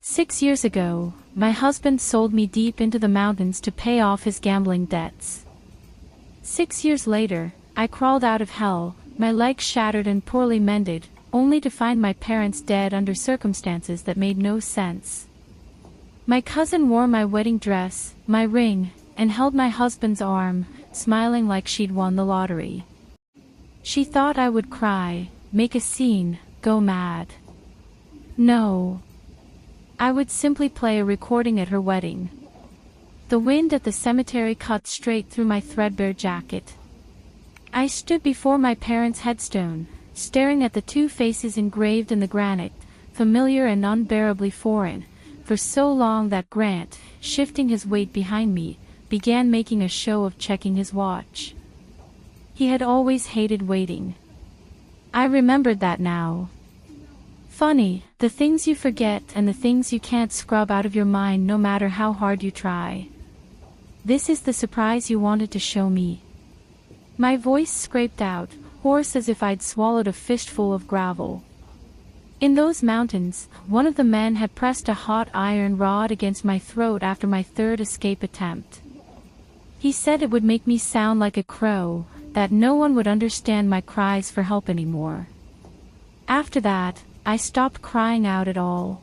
6 years ago, my husband sold me deep into the mountains to pay off his gambling debts. 6 years later, I crawled out of hell, my legs shattered and poorly mended, only to find my parents dead under circumstances that made no sense. My cousin wore my wedding dress, my ring, and held my husband's arm, smiling like she'd won the lottery. She thought I would cry, make a scene, go mad. No. I would simply play a recording at her wedding. The wind at the cemetery cut straight through my threadbare jacket. I stood before my parents' headstone, staring at the two faces engraved in the granite, familiar and unbearably foreign, for so long that Grant, shifting his weight behind me, began making a show of checking his watch. He had always hated waiting. I remembered that now. Funny, the things you forget and the things you can't scrub out of your mind no matter how hard you try. This is the surprise you wanted to show me. My voice scraped out, hoarse as if I'd swallowed a fistful of gravel. In those mountains, one of the men had pressed a hot iron rod against my throat after my third escape attempt. He said it would make me sound like a crow, that no one would understand my cries for help anymore. After that, I stopped crying out at all.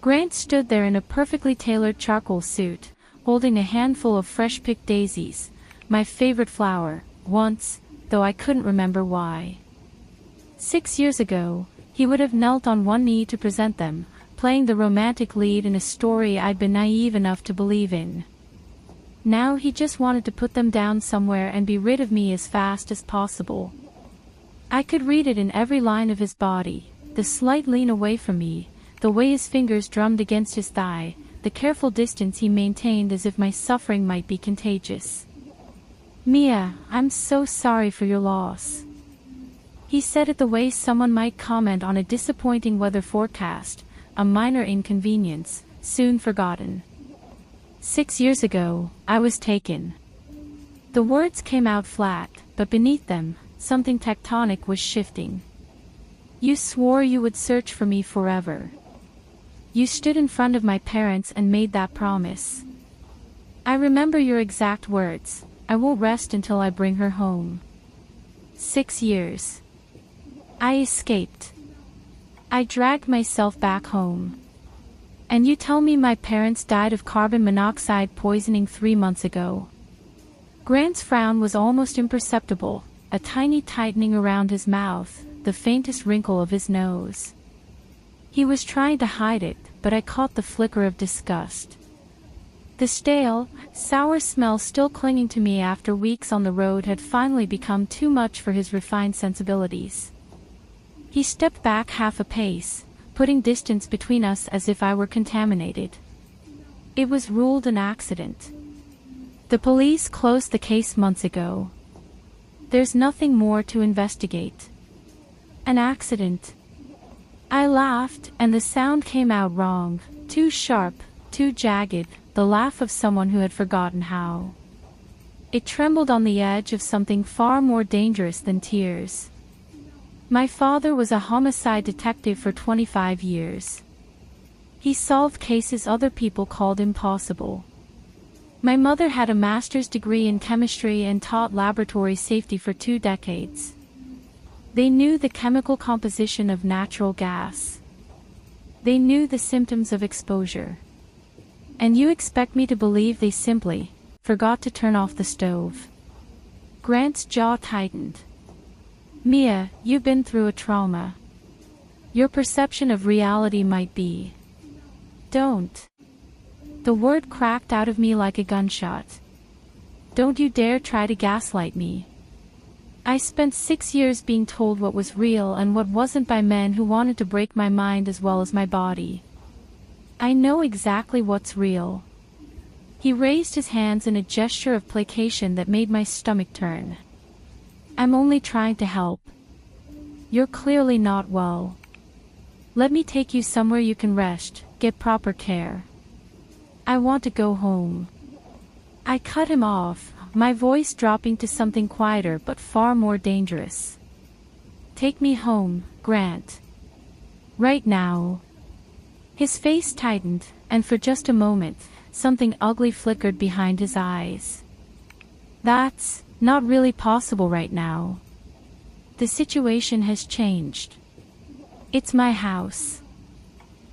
Grant stood there in a perfectly tailored charcoal suit, holding a handful of fresh-picked daisies, my favorite flower, once, though I couldn't remember why. 6 years ago, he would have knelt on one knee to present them, playing the romantic lead in a story I'd been naive enough to believe in. Now he just wanted to put them down somewhere and be rid of me as fast as possible. I could read it in every line of his body, the slight lean away from me, the way his fingers drummed against his thigh, the careful distance he maintained as if my suffering might be contagious. "Mia, I'm so sorry for your loss." He said it the way someone might comment on a disappointing weather forecast, a minor inconvenience, soon forgotten. 6 years ago, I was taken. The words came out flat, but beneath them, something tectonic was shifting. You swore you would search for me forever. You stood in front of my parents and made that promise. I remember your exact words, "I won't rest until I bring her home." 6 years. I escaped. I dragged myself back home. And you tell me my parents died of carbon monoxide poisoning 3 months ago. Grant's frown was almost imperceptible, a tiny tightening around his mouth, the faintest wrinkle of his nose. He was trying to hide it, but I caught the flicker of disgust. The stale, sour smell still clinging to me after weeks on the road had finally become too much for his refined sensibilities. He stepped back half a pace, putting distance between us as if I were contaminated. It was ruled an accident. The police closed the case months ago. There's nothing more to investigate. An accident. I laughed, and the sound came out wrong, too sharp, too jagged, the laugh of someone who had forgotten how. It trembled on the edge of something far more dangerous than tears. My father was a homicide detective for 25 years. He solved cases other people called impossible. My mother had a master's degree in chemistry and taught laboratory safety for 2 decades. They knew the chemical composition of natural gas. They knew the symptoms of exposure. And you expect me to believe they simply forgot to turn off the stove? Grant's jaw tightened. Mia, you've been through a trauma. Your perception of reality might be. Don't. The word cracked out of me like a gunshot. Don't you dare try to gaslight me. I spent 6 years being told what was real and what wasn't by men who wanted to break my mind as well as my body. I know exactly what's real. He raised his hands in a gesture of placation that made my stomach turn. I'm only trying to help. You're clearly not well. Let me take you somewhere you can rest, get proper care. I want to go home. I cut him off, my voice dropping to something quieter but far more dangerous. Take me home, Grant. Right now. His face tightened, and for just a moment, something ugly flickered behind his eyes. That's not really possible right now. The situation has changed. It's my house.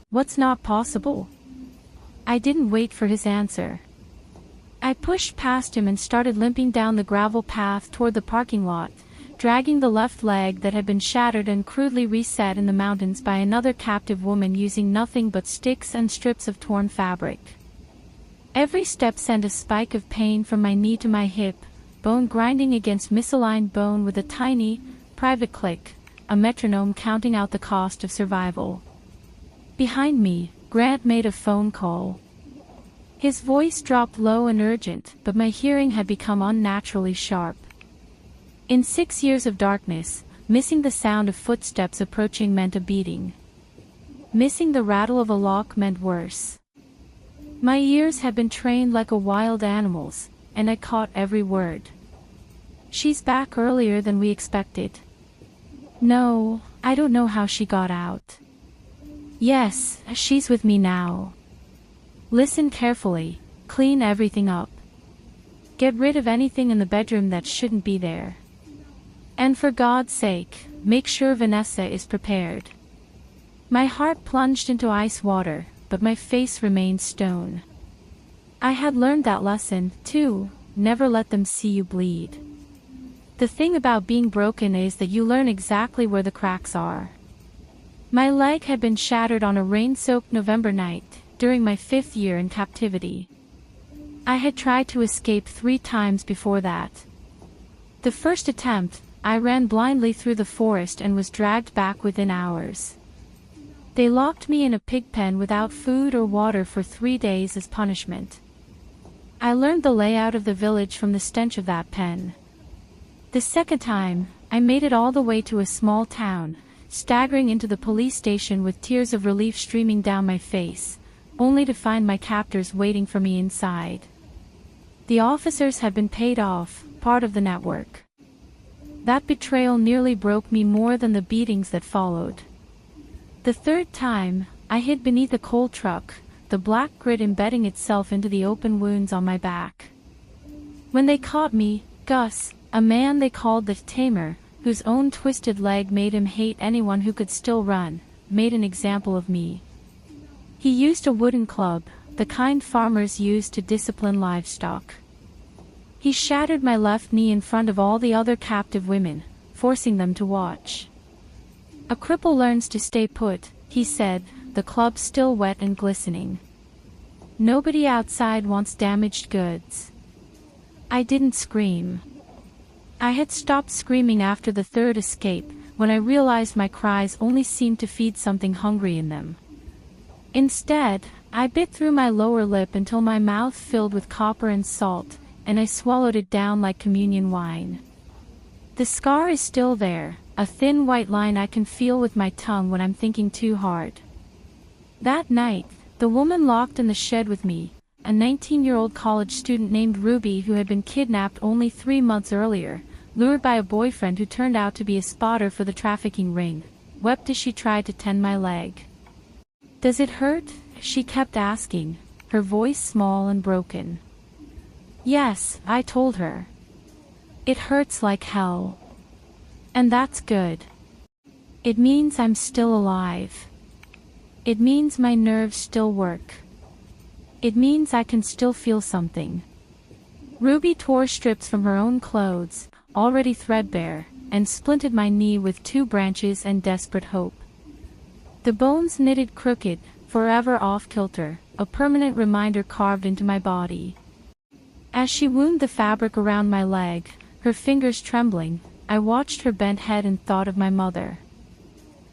What's not possible? I didn't wait for his answer. I pushed past him and started limping down the gravel path toward the parking lot, dragging the left leg that had been shattered and crudely reset in the mountains by another captive woman using nothing but sticks and strips of torn fabric. Every step sent a spike of pain from my knee to my hip, bone grinding against misaligned bone with a tiny, private click, a metronome counting out the cost of survival. Behind me, Grant made a phone call. His voice dropped low and urgent, but my hearing had become unnaturally sharp. In 6 years of darkness, missing the sound of footsteps approaching meant a beating. Missing the rattle of a lock meant worse. My ears had been trained like a wild animal's, and I caught every word. She's back earlier than we expected. No, I don't know how she got out. Yes, she's with me now. Listen carefully, clean everything up. Get rid of anything in the bedroom that shouldn't be there. And for God's sake, make sure Vanessa is prepared. My heart plunged into ice water, but my face remained stone. I had learned that lesson, too, never let them see you bleed. The thing about being broken is that you learn exactly where the cracks are. My leg had been shattered on a rain-soaked November night, during my 5th year in captivity. I had tried to escape 3 times before that. The first attempt, I ran blindly through the forest and was dragged back within hours. They locked me in a pig pen without food or water for 3 days as punishment. I learned the layout of the village from the stench of that pen. The second time, I made it all the way to a small town, staggering into the police station with tears of relief streaming down my face, only to find my captors waiting for me inside. The officers had been paid off, part of the network. That betrayal nearly broke me more than the beatings that followed. The third time, I hid beneath a coal truck, the black grit embedding itself into the open wounds on my back. When they caught me, Gus, a man they called the Tamer, whose own twisted leg made him hate anyone who could still run, made an example of me. He used a wooden club, the kind farmers use to discipline livestock. He shattered my left knee in front of all the other captive women, forcing them to watch. A cripple learns to stay put, he said, the club still wet and glistening. Nobody outside wants damaged goods. I didn't scream. I had stopped screaming after the third escape, when I realized my cries only seemed to feed something hungry in them. Instead, I bit through my lower lip until my mouth filled with copper and salt, and I swallowed it down like communion wine. The scar is still there, a thin white line I can feel with my tongue when I'm thinking too hard. That night, the woman locked in the shed with me, a 19-year-old college student named Ruby who had been kidnapped only 3 months earlier, lured by a boyfriend who turned out to be a spotter for the trafficking ring, wept as she tried to tend my leg. "Does it hurt?" she kept asking, her voice small and broken. "Yes," I told her. "It hurts like hell. And that's good. It means I'm still alive. It means my nerves still work. It means I can still feel something." Ruby tore strips from her own clothes, already threadbare, and splinted my knee with 2 branches and desperate hope. The bones knitted crooked, forever off-kilter, a permanent reminder carved into my body. As she wound the fabric around my leg, her fingers trembling, I watched her bent head and thought of my mother.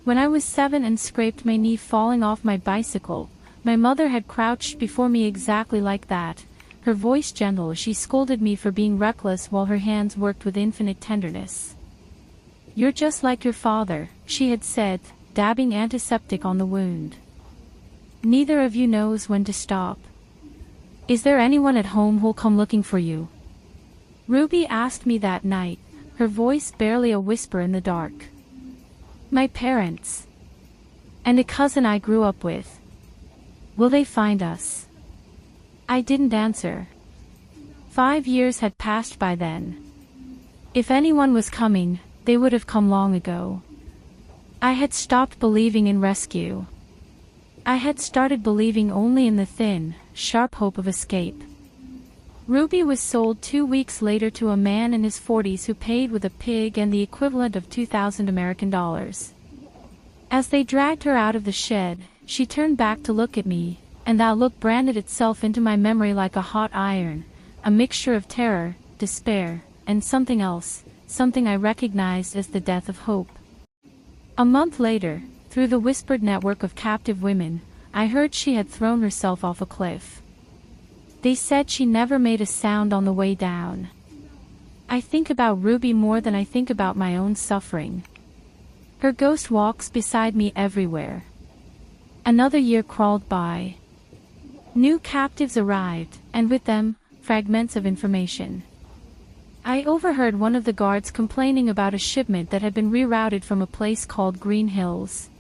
When I was 7 and scraped my knee falling off my bicycle, my mother had crouched before me exactly like that, her voice gentle as she scolded me for being reckless while her hands worked with infinite tenderness. "You're just like your father," she had said, dabbing antiseptic on the wound. "Neither of you knows when to stop. Is there anyone at home who'll come looking for you?" Ruby asked me that night, her voice barely a whisper in the dark. "My parents. And a cousin I grew up with. Will they find us? I didn't answer. 5 years had passed by then. If anyone was coming, they would have come long ago. I had stopped believing in rescue. I had started believing only in the thin, sharp hope of escape. Ruby was sold 2 weeks later to a man in his 40s who paid with a pig and the equivalent of 2,000 American dollars. As they dragged her out of the shed, she turned back to look at me, and that look branded itself into my memory like a hot iron, a mixture of terror, despair, and something else, something I recognized as the death of hope. A month later, through the whispered network of captive women, I heard she had thrown herself off a cliff. They said she never made a sound on the way down. I think about Ruby more than I think about my own suffering. Her ghost walks beside me everywhere. Another year crawled by. New captives arrived, and with them, fragments of information. I overheard one of the guards complaining about a shipment that had been rerouted from a place called Green Hills.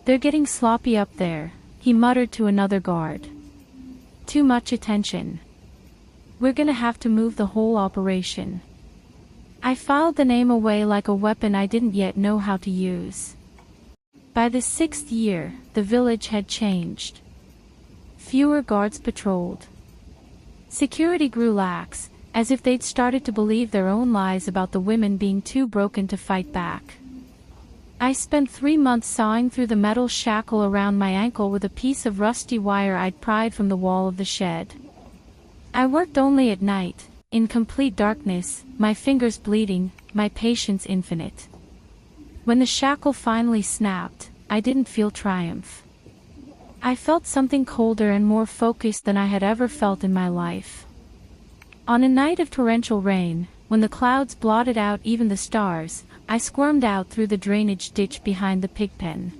"They're getting sloppy up there," he muttered to another guard. "Too much attention. We're gonna have to move the whole operation." I filed the name away like a weapon I didn't yet know how to use. By the 6th year, the village had changed. Fewer guards patrolled. Security grew lax, as if they'd started to believe their own lies about the women being too broken to fight back. I spent 3 months sawing through the metal shackle around my ankle with a piece of rusty wire I'd pried from the wall of the shed. I worked only at night, in complete darkness, my fingers bleeding, my patience infinite. When the shackle finally snapped, I didn't feel triumph. I felt something colder and more focused than I had ever felt in my life. On a night of torrential rain, when the clouds blotted out even the stars, I squirmed out through the drainage ditch behind the pig pen.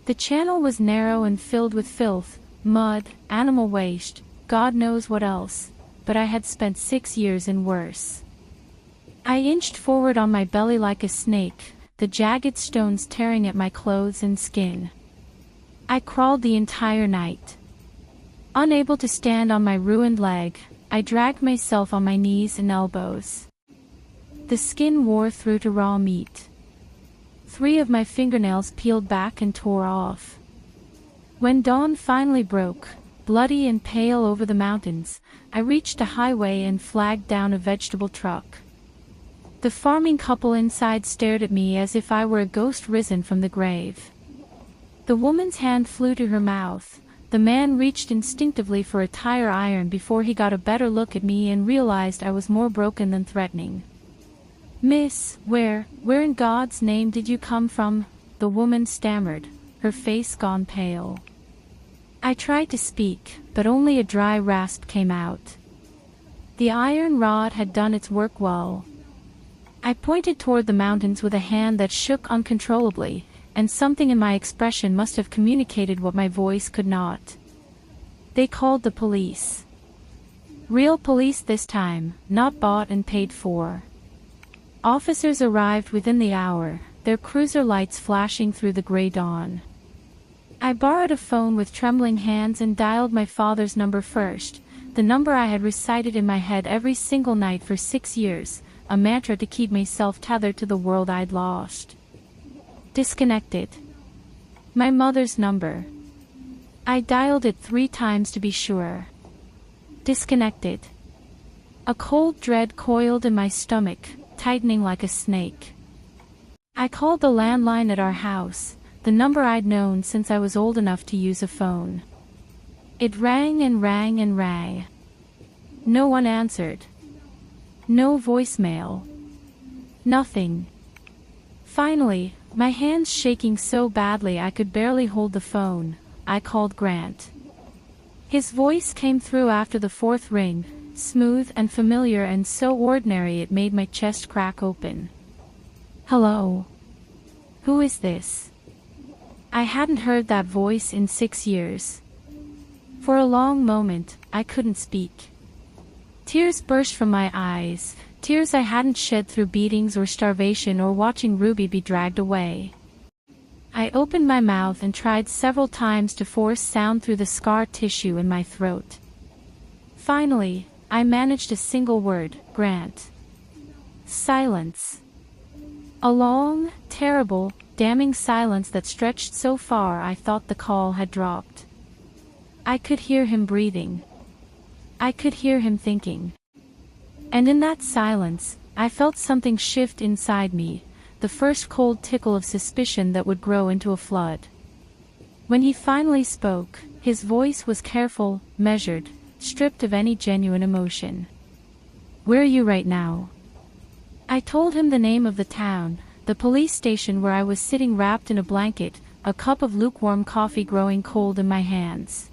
The channel was narrow and filled with filth, mud, animal waste, God knows what else, but I had spent 6 years in worse. I inched forward on my belly like a snake, the jagged stones tearing at my clothes and skin. I crawled the entire night. Unable to stand on my ruined leg, I dragged myself on my knees and elbows. The skin wore through to raw meat. 3 of my fingernails peeled back and tore off. When dawn finally broke, bloody and pale over the mountains, I reached a highway and flagged down a vegetable truck. The farming couple inside stared at me as if I were a ghost risen from the grave. The woman's hand flew to her mouth. The man reached instinctively for a tire iron before he got a better look at me and realized I was more broken than threatening. "Miss, where in God's name did you come from?" the woman stammered, her face gone pale. I tried to speak, but only a dry rasp came out. The iron rod had done its work well. I pointed toward the mountains with a hand that shook uncontrollably, and something in my expression must have communicated what my voice could not. They called the police. Real police this time, not bought and paid for. Officers arrived within the hour, their cruiser lights flashing through the gray dawn. I borrowed a phone with trembling hands and dialed my father's number first, the number I had recited in my head every single night for 6 years, a mantra to keep myself tethered to the world I'd lost. Disconnected. My mother's number. I dialed it 3 times to be sure. Disconnected. A cold dread coiled in my stomach, tightening like a snake. I called the landline at our house, the number I'd known since I was old enough to use a phone. It rang and rang and rang. No one answered. No voicemail. Nothing. Finally, my hands shaking so badly I could barely hold the phone, I called Grant. His voice came through after the 4th ring, smooth and familiar and so ordinary it made my chest crack open. "Hello? Who is this?" I hadn't heard that voice in 6 years. For a long moment, I couldn't speak. Tears burst from my eyes, tears I hadn't shed through beatings or starvation or watching Ruby be dragged away. I opened my mouth and tried several times to force sound through the scar tissue in my throat. Finally, I managed a single word, Grant. Silence. A long, terrible, damning silence that stretched so far I thought the call had dropped. I could hear him breathing. I could hear him thinking. And in that silence, I felt something shift inside me, the first cold tickle of suspicion that would grow into a flood. When he finally spoke, his voice was careful, measured, stripped of any genuine emotion. "Where are you right now?" I told him the name of the town, the police station where I was sitting wrapped in a blanket, a cup of lukewarm coffee growing cold in my hands.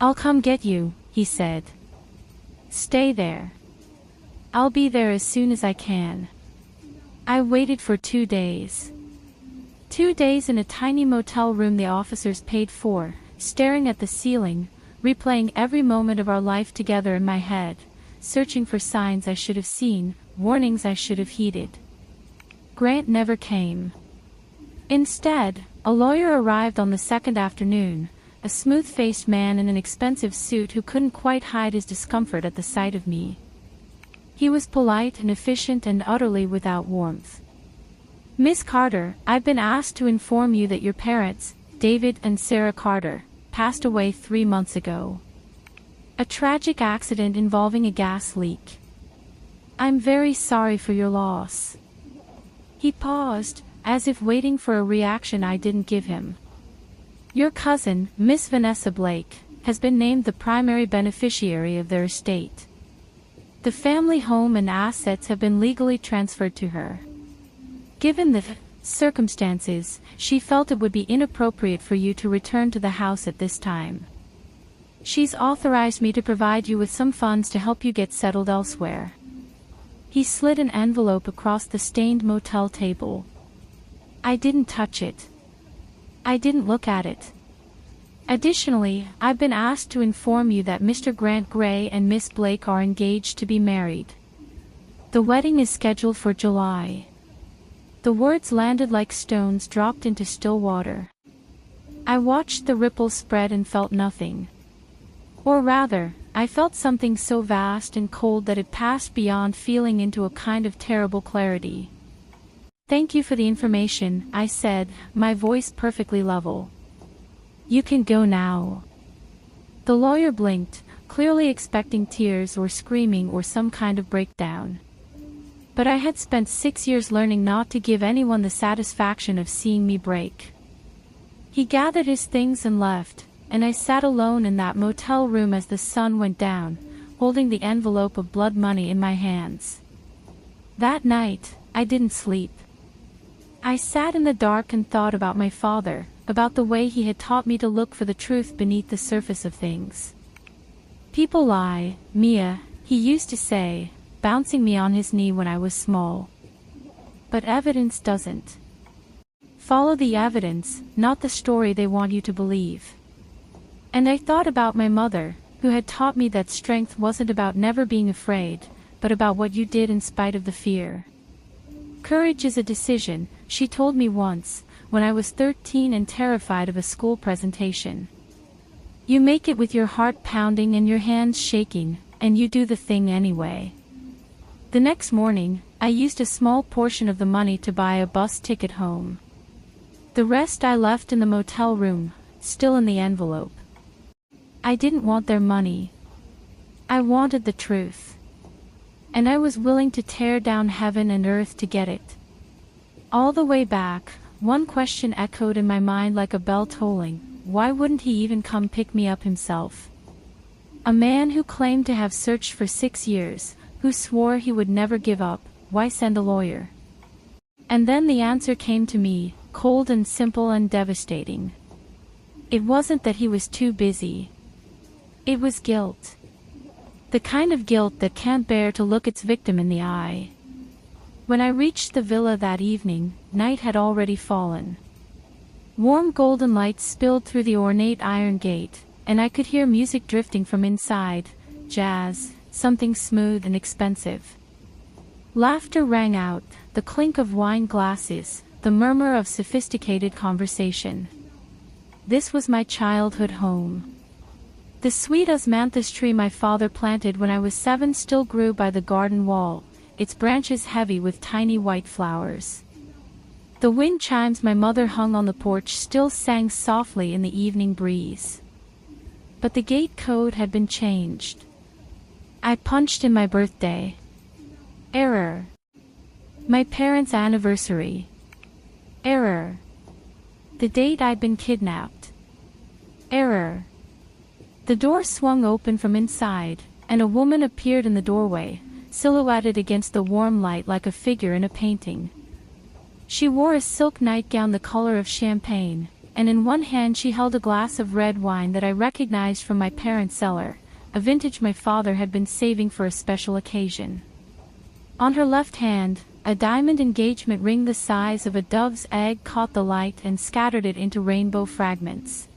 "I'll come get you," he said. "Stay there. I'll be there as soon as I can." I waited for 2 days. 2 days in a tiny motel room the officers paid for, staring at the ceiling, replaying every moment of our life together in my head, searching for signs I should have seen, warnings I should have heeded. Grant never came. Instead, a lawyer arrived on the second afternoon, a smooth-faced man in an expensive suit who couldn't quite hide his discomfort at the sight of me. He was polite and efficient and utterly without warmth. "Miss Carter, I've been asked to inform you that your parents, David and Sarah Carter, passed away 3 months ago. A tragic accident involving a gas leak. I'm very sorry for your loss." He paused, as if waiting for a reaction I didn't give him. "Your cousin, Miss Vanessa Blake, has been named the primary beneficiary of their estate. The family home and assets have been legally transferred to her. Given the circumstances, she felt it would be inappropriate for you to return to the house at this time. She's authorized me to provide you with some funds to help you get settled elsewhere." He slid an envelope across the stained motel table. I didn't touch it. I didn't look at it. "Additionally, I've been asked to inform you that Mr. Grant Gray and Miss Blake are engaged to be married. The wedding is scheduled for July." The words landed like stones dropped into still water. I watched the ripples spread and felt nothing. Or rather, I felt something so vast and cold that it passed beyond feeling into a kind of terrible clarity. "Thank you for the information," I said, my voice perfectly level. "You can go now." The lawyer blinked, clearly expecting tears or screaming or some kind of breakdown. But I had spent 6 years learning not to give anyone the satisfaction of seeing me break. He gathered his things and left, and I sat alone in that motel room as the sun went down, holding the envelope of blood money in my hands. That night, I didn't sleep. I sat in the dark and thought about my father, about the way he had taught me to look for the truth beneath the surface of things. "People lie, Mia," he used to say, bouncing me on his knee when I was small. "But evidence doesn't. Follow the evidence, not the story they want you to believe." And I thought about my mother, who had taught me that strength wasn't about never being afraid, but about what you did in spite of the fear. "Courage is a decision," she told me once, when I was 13 and terrified of a school presentation. "You make it with your heart pounding and your hands shaking, and you do the thing anyway." The next morning, I used a small portion of the money to buy a bus ticket home. The rest I left in the motel room, still in the envelope. I didn't want their money. I wanted the truth. And I was willing to tear down heaven and earth to get it. All the way back, one question echoed in my mind like a bell tolling: why wouldn't he even come pick me up himself? A man who claimed to have searched for 6 years, who swore he would never give up, why send a lawyer? And then the answer came to me, cold and simple and devastating. It wasn't that he was too busy. It was guilt. The kind of guilt that can't bear to look its victim in the eye. When I reached the villa that evening, night had already fallen. Warm golden light spilled through the ornate iron gate, and I could hear music drifting from inside, jazz, something smooth and expensive. Laughter rang out, the clink of wine glasses, the murmur of sophisticated conversation. This was my childhood home. The sweet osmanthus tree my father planted when I was 7 still grew by the garden wall, its branches heavy with tiny white flowers. The wind chimes my mother hung on the porch still sang softly in the evening breeze. But the gate code had been changed. I punched in my birthday. Error. My parents' anniversary. Error. The date I'd been kidnapped. Error. The door swung open from inside, and a woman appeared in the doorway, silhouetted against the warm light like a figure in a painting. She wore a silk nightgown the color of champagne, and in one hand she held a glass of red wine that I recognized from my parents' cellar, a vintage my father had been saving for a special occasion. On her left hand, a diamond engagement ring the size of a dove's egg caught the light and scattered it into rainbow fragments.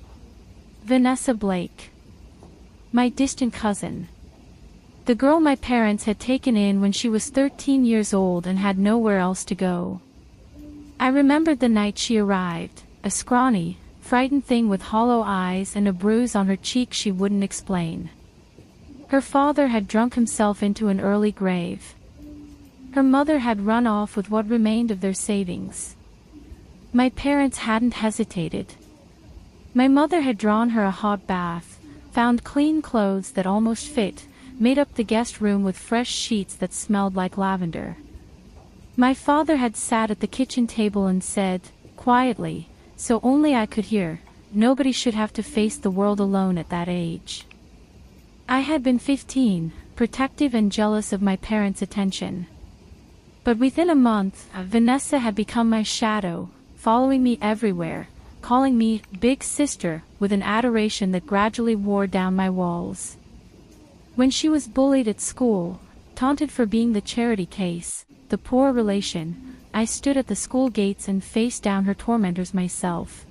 Vanessa Blake. My distant cousin. The girl my parents had taken in when she was 13 years old and had nowhere else to go. I remembered the night she arrived, a scrawny, frightened thing with hollow eyes and a bruise on her cheek she wouldn't explain. Her father had drunk himself into an early grave. Her mother had run off with what remained of their savings. My parents hadn't hesitated. My mother had drawn her a hot bath, found clean clothes that almost fit, made up the guest room with fresh sheets that smelled like lavender. My father had sat at the kitchen table and said, quietly, so only I could hear, nobody should have to face the world alone at that age. I had been 15, protective and jealous of my parents' attention. But within a month, Vanessa had become my shadow, following me everywhere, calling me big sister with an adoration that gradually wore down my walls. When she was bullied at school, taunted for being the charity case, the poor relation, I stood at the school gates and faced down her tormentors myself.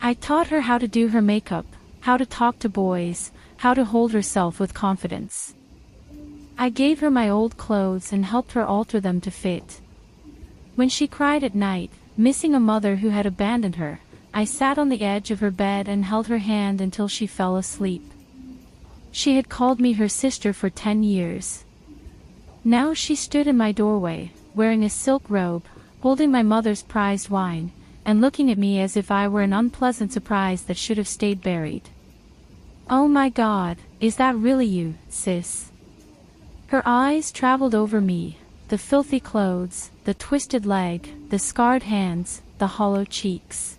I taught her how to do her makeup, how to talk to boys, how to hold herself with confidence. I gave her my old clothes and helped her alter them to fit. When she cried at night, missing a mother who had abandoned her, I sat on the edge of her bed and held her hand until she fell asleep. She had called me her sister for 10 years. Now she stood in my doorway, wearing a silk robe, holding my mother's prized wine, and looking at me as if I were an unpleasant surprise that should have stayed buried. "Oh my God, is that really you, sis?" Her eyes traveled over me, the filthy clothes, the twisted leg, the scarred hands, the hollow cheeks.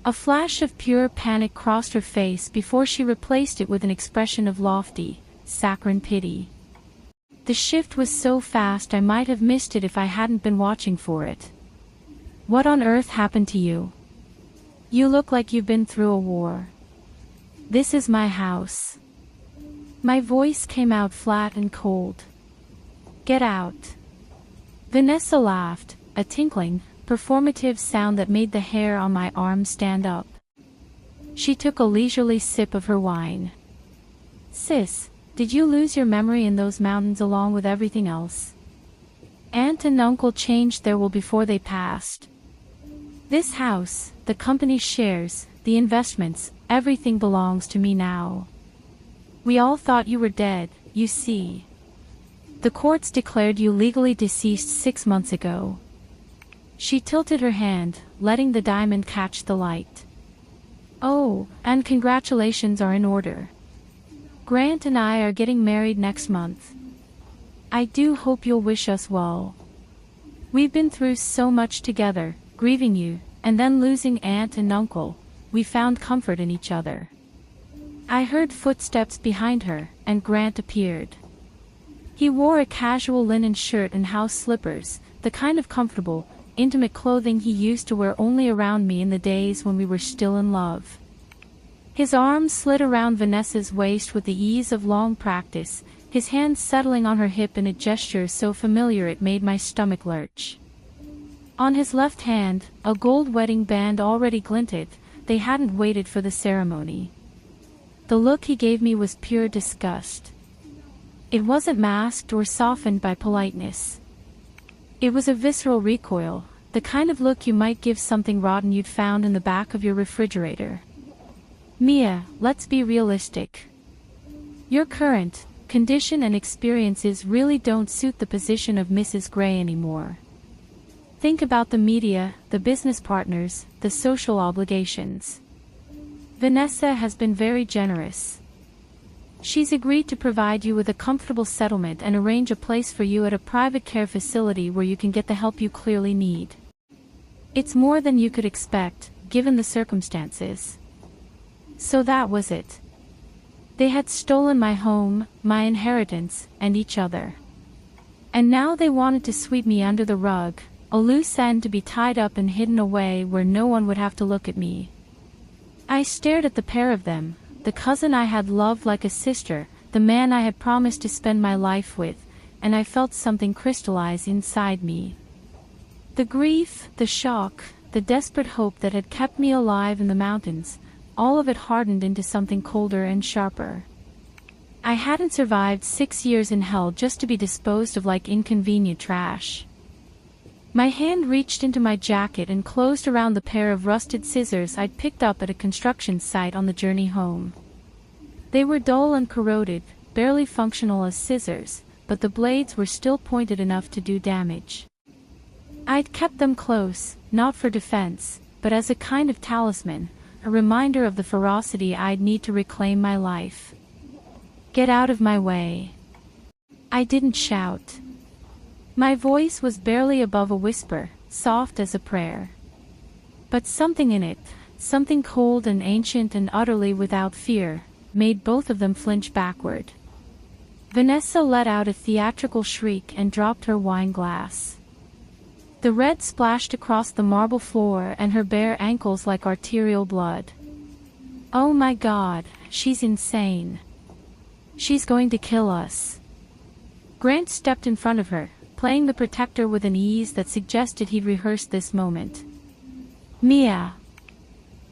A flash of pure panic crossed her face before she replaced it with an expression of lofty, saccharine pity. The shift was so fast I might have missed it if I hadn't been watching for it. "What on earth happened to you? You look like you've been through a war. This is my house." My voice came out flat and cold. "Get out." Vanessa laughed, a tinkling, performative sound that made the hair on my arm stand up. She took a leisurely sip of her wine. "Sis, did you lose your memory in those mountains along with everything else? Aunt and uncle changed their will before they passed. This house, the company's shares, the investments, everything belongs to me now. We all thought you were dead, you see. The courts declared you legally deceased 6 months ago." She tilted her hand, letting the diamond catch the light. "Oh, and congratulations are in order. Grant and I are getting married next month. I do hope you'll wish us well. We've been through so much together, grieving you, and then losing aunt and uncle. We found comfort in each other." I heard footsteps behind her, and Grant appeared. He wore a casual linen shirt and house slippers, the kind of comfortable, intimate clothing he used to wear only around me in the days when we were still in love. His arms slid around Vanessa's waist with the ease of long practice, his hand settling on her hip in a gesture so familiar it made my stomach lurch. On his left hand, a gold wedding band already glinted. They hadn't waited for the ceremony. The look he gave me was pure disgust. It wasn't masked or softened by politeness. It was a visceral recoil, The kind of look you might give something rotten you'd found in the back of your refrigerator. Mia, let's be realistic. Your current condition and experiences really don't suit the position of Mrs. Gray anymore. Think about the media, the business partners, the social obligations. Vanessa has been very generous. She's agreed to provide you with a comfortable settlement and arrange a place for you at a private care facility where you can get the help you clearly need. It's more than you could expect, given the circumstances. So that was it. They had stolen my home, my inheritance, and each other. And now they wanted to sweep me under the rug, a loose end to be tied up and hidden away where no one would have to look at me. I stared at the pair of them, the cousin I had loved like a sister, the man I had promised to spend my life with, and I felt something crystallize inside me. The grief, the shock, the desperate hope that had kept me alive in the mountains, all of it hardened into something colder and sharper. I hadn't survived 6 years in hell just to be disposed of like inconvenient trash. My hand reached into my jacket and closed around the pair of rusted scissors I'd picked up at a construction site on the journey home. They were dull and corroded, barely functional as scissors, but the blades were still pointed enough to do damage. I'd kept them close, not for defense, but as a kind of talisman, a reminder of the ferocity I'd need to reclaim my life. Get out of my way. I didn't shout. My voice was barely above a whisper, soft as a prayer. But something in it, something cold and ancient and utterly without fear, made both of them flinch backward. Vanessa let out a theatrical shriek and dropped her wine glass. The red splashed across the marble floor and her bare ankles like arterial blood. Oh my God, she's insane. She's going to kill us. Grant stepped in front of her, playing the protector with an ease that suggested he'd rehearsed this moment. Mia.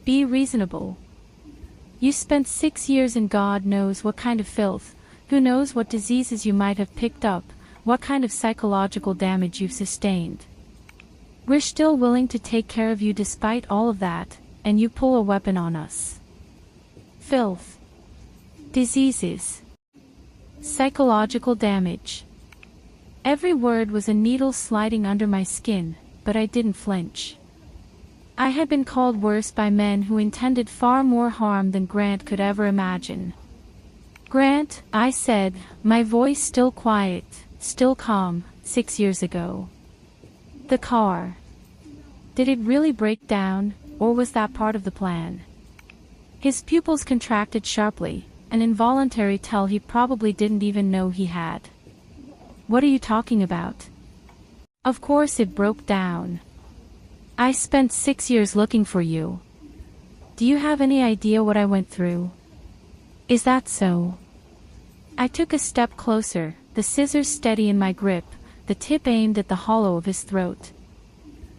Be reasonable. You spent 6 years in God knows what kind of filth, who knows what diseases you might have picked up, what kind of psychological damage you've sustained. We're still willing to take care of you despite all of that, and you pull a weapon on us. Filth. Diseases. Psychological damage. Every word was a needle sliding under my skin, but I didn't flinch. I had been called worse by men who intended far more harm than Grant could ever imagine. Grant, I said, my voice still quiet, still calm, 6 years ago. The car. Did it really break down, or was that part of the plan? His pupils contracted sharply, an involuntary tell he probably didn't even know he had. What are you talking about? Of course it broke down. I spent 6 years looking for you. Do you have any idea what I went through? Is that so? I took a step closer, the scissors steady in my grip, the tip aimed at the hollow of his throat.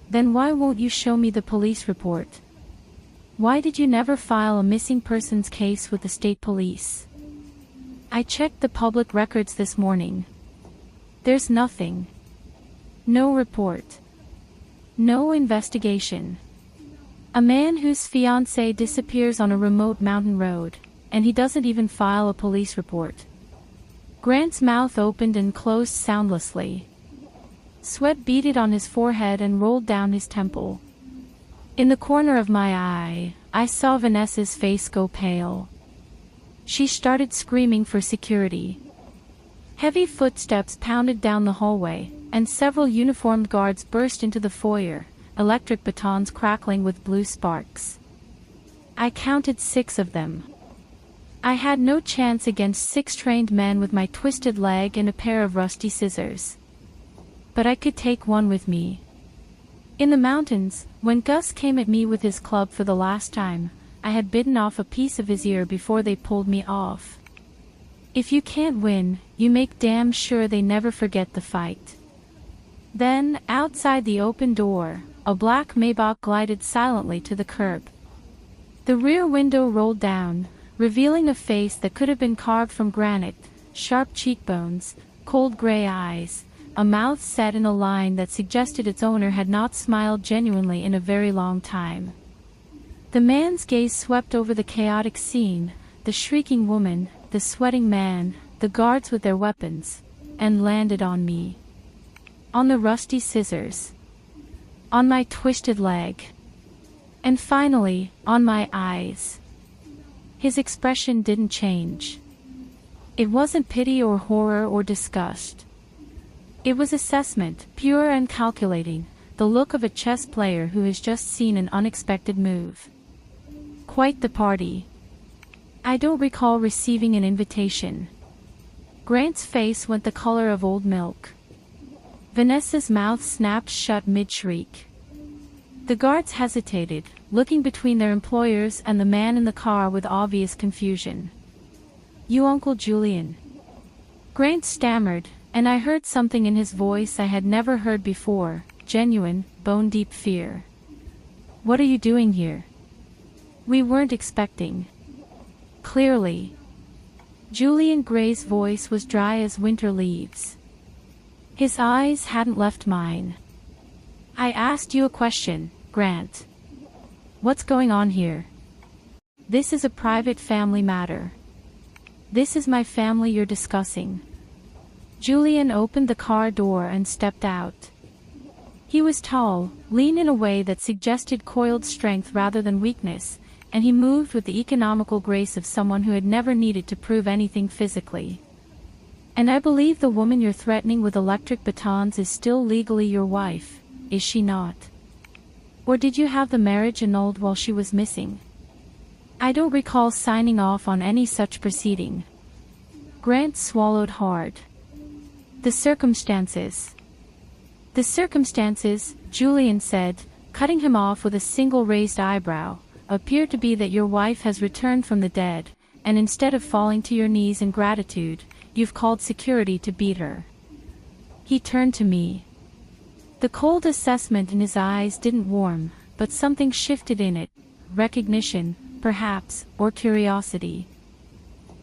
Then why won't you show me the police report? Why did you never file a missing persons case with the state police? I checked the public records this morning. There's nothing. No report. No investigation. A man whose fiancée disappears on a remote mountain road, and he doesn't even file a police report. Grant's mouth opened and closed soundlessly. Sweat beaded on his forehead and rolled down his temple. In the corner of my eye, I saw Vanessa's face go pale. She started screaming for security. Heavy footsteps pounded down the hallway, and several uniformed guards burst into the foyer, electric batons crackling with blue sparks. I counted 6 of them. I had no chance against 6 trained men with my twisted leg and a pair of rusty scissors. But I could take one with me. In the mountains, when Gus came at me with his club for the last time, I had bitten off a piece of his ear before they pulled me off. If you can't win, you make damn sure they never forget the fight. Then, outside the open door, a black Maybach glided silently to the curb. The rear window rolled down, revealing a face that could have been carved from granite, sharp cheekbones, cold gray eyes, a mouth set in a line that suggested its owner had not smiled genuinely in a very long time. The man's gaze swept over the chaotic scene, the shrieking woman, the sweating man, the guards with their weapons, and landed on me. On the rusty scissors. On my twisted leg. And finally, on my eyes. His expression didn't change. It wasn't pity or horror or disgust. It was assessment, pure and calculating, the look of a chess player who has just seen an unexpected move. Quite the party. I don't recall receiving an invitation. Grant's face went the color of old milk. Vanessa's mouth snapped shut mid-shriek. The guards hesitated, looking between their employers and the man in the car with obvious confusion. "You Uncle Julian?" Grant stammered, and I heard something in his voice I had never heard before, genuine, bone-deep fear. "What are you doing here?" "We weren't expecting." Clearly. Julian Gray's voice was dry as winter leaves. His eyes hadn't left mine. "I asked you a question, Grant. What's going on here? This is a private family matter. This is my family you're discussing." Julian opened the car door and stepped out. He was tall, lean in a way that suggested coiled strength rather than weakness, and he moved with the economical grace of someone who had never needed to prove anything physically. "And I believe the woman you're threatening with electric batons is still legally your wife, is she not? Or did you have the marriage annulled while she was missing?" "I don't recall signing off on any such proceeding." Grant swallowed hard. "The circumstances." "The circumstances," Julian said, cutting him off with a single raised eyebrow, "appear to be that your wife has returned from the dead, and instead of falling to your knees in gratitude, you've called security to beat her." He turned to me. The cold assessment in his eyes didn't warm, but something shifted in it, recognition, perhaps, or curiosity.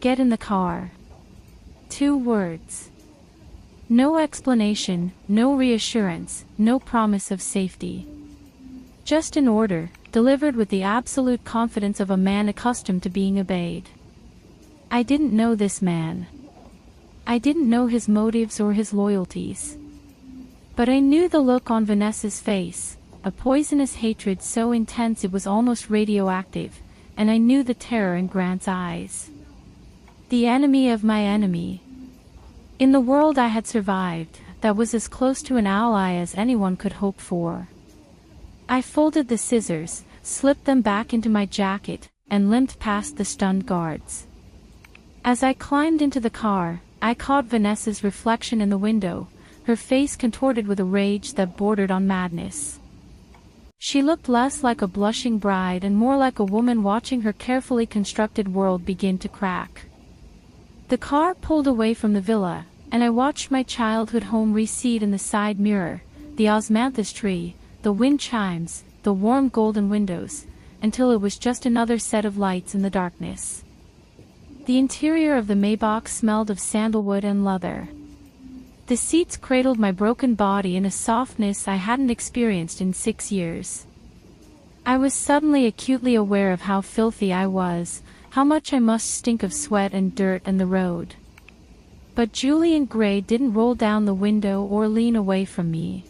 "Get in the car." 2 words. No explanation, no reassurance, no promise of safety. Just an order, delivered with the absolute confidence of a man accustomed to being obeyed. I didn't know this man. I didn't know his motives or his loyalties. But I knew the look on Vanessa's face, a poisonous hatred so intense it was almost radioactive, and I knew the terror in Grant's eyes. The enemy of my enemy. In the world I had survived, that was as close to an ally as anyone could hope for. I folded the scissors, slipped them back into my jacket, and limped past the stunned guards. As I climbed into the car, I caught Vanessa's reflection in the window, her face contorted with a rage that bordered on madness. She looked less like a blushing bride and more like a woman watching her carefully constructed world begin to crack. The car pulled away from the villa, and I watched my childhood home recede in the side mirror, the osmanthus tree, the wind chimes, the warm golden windows, until it was just another set of lights in the darkness. The interior of the Maybach smelled of sandalwood and leather. The seats cradled my broken body in a softness I hadn't experienced in 6 years. I was suddenly acutely aware of how filthy I was, how much I must stink of sweat and dirt and the road. But Julian Gray didn't roll down the window or lean away from me.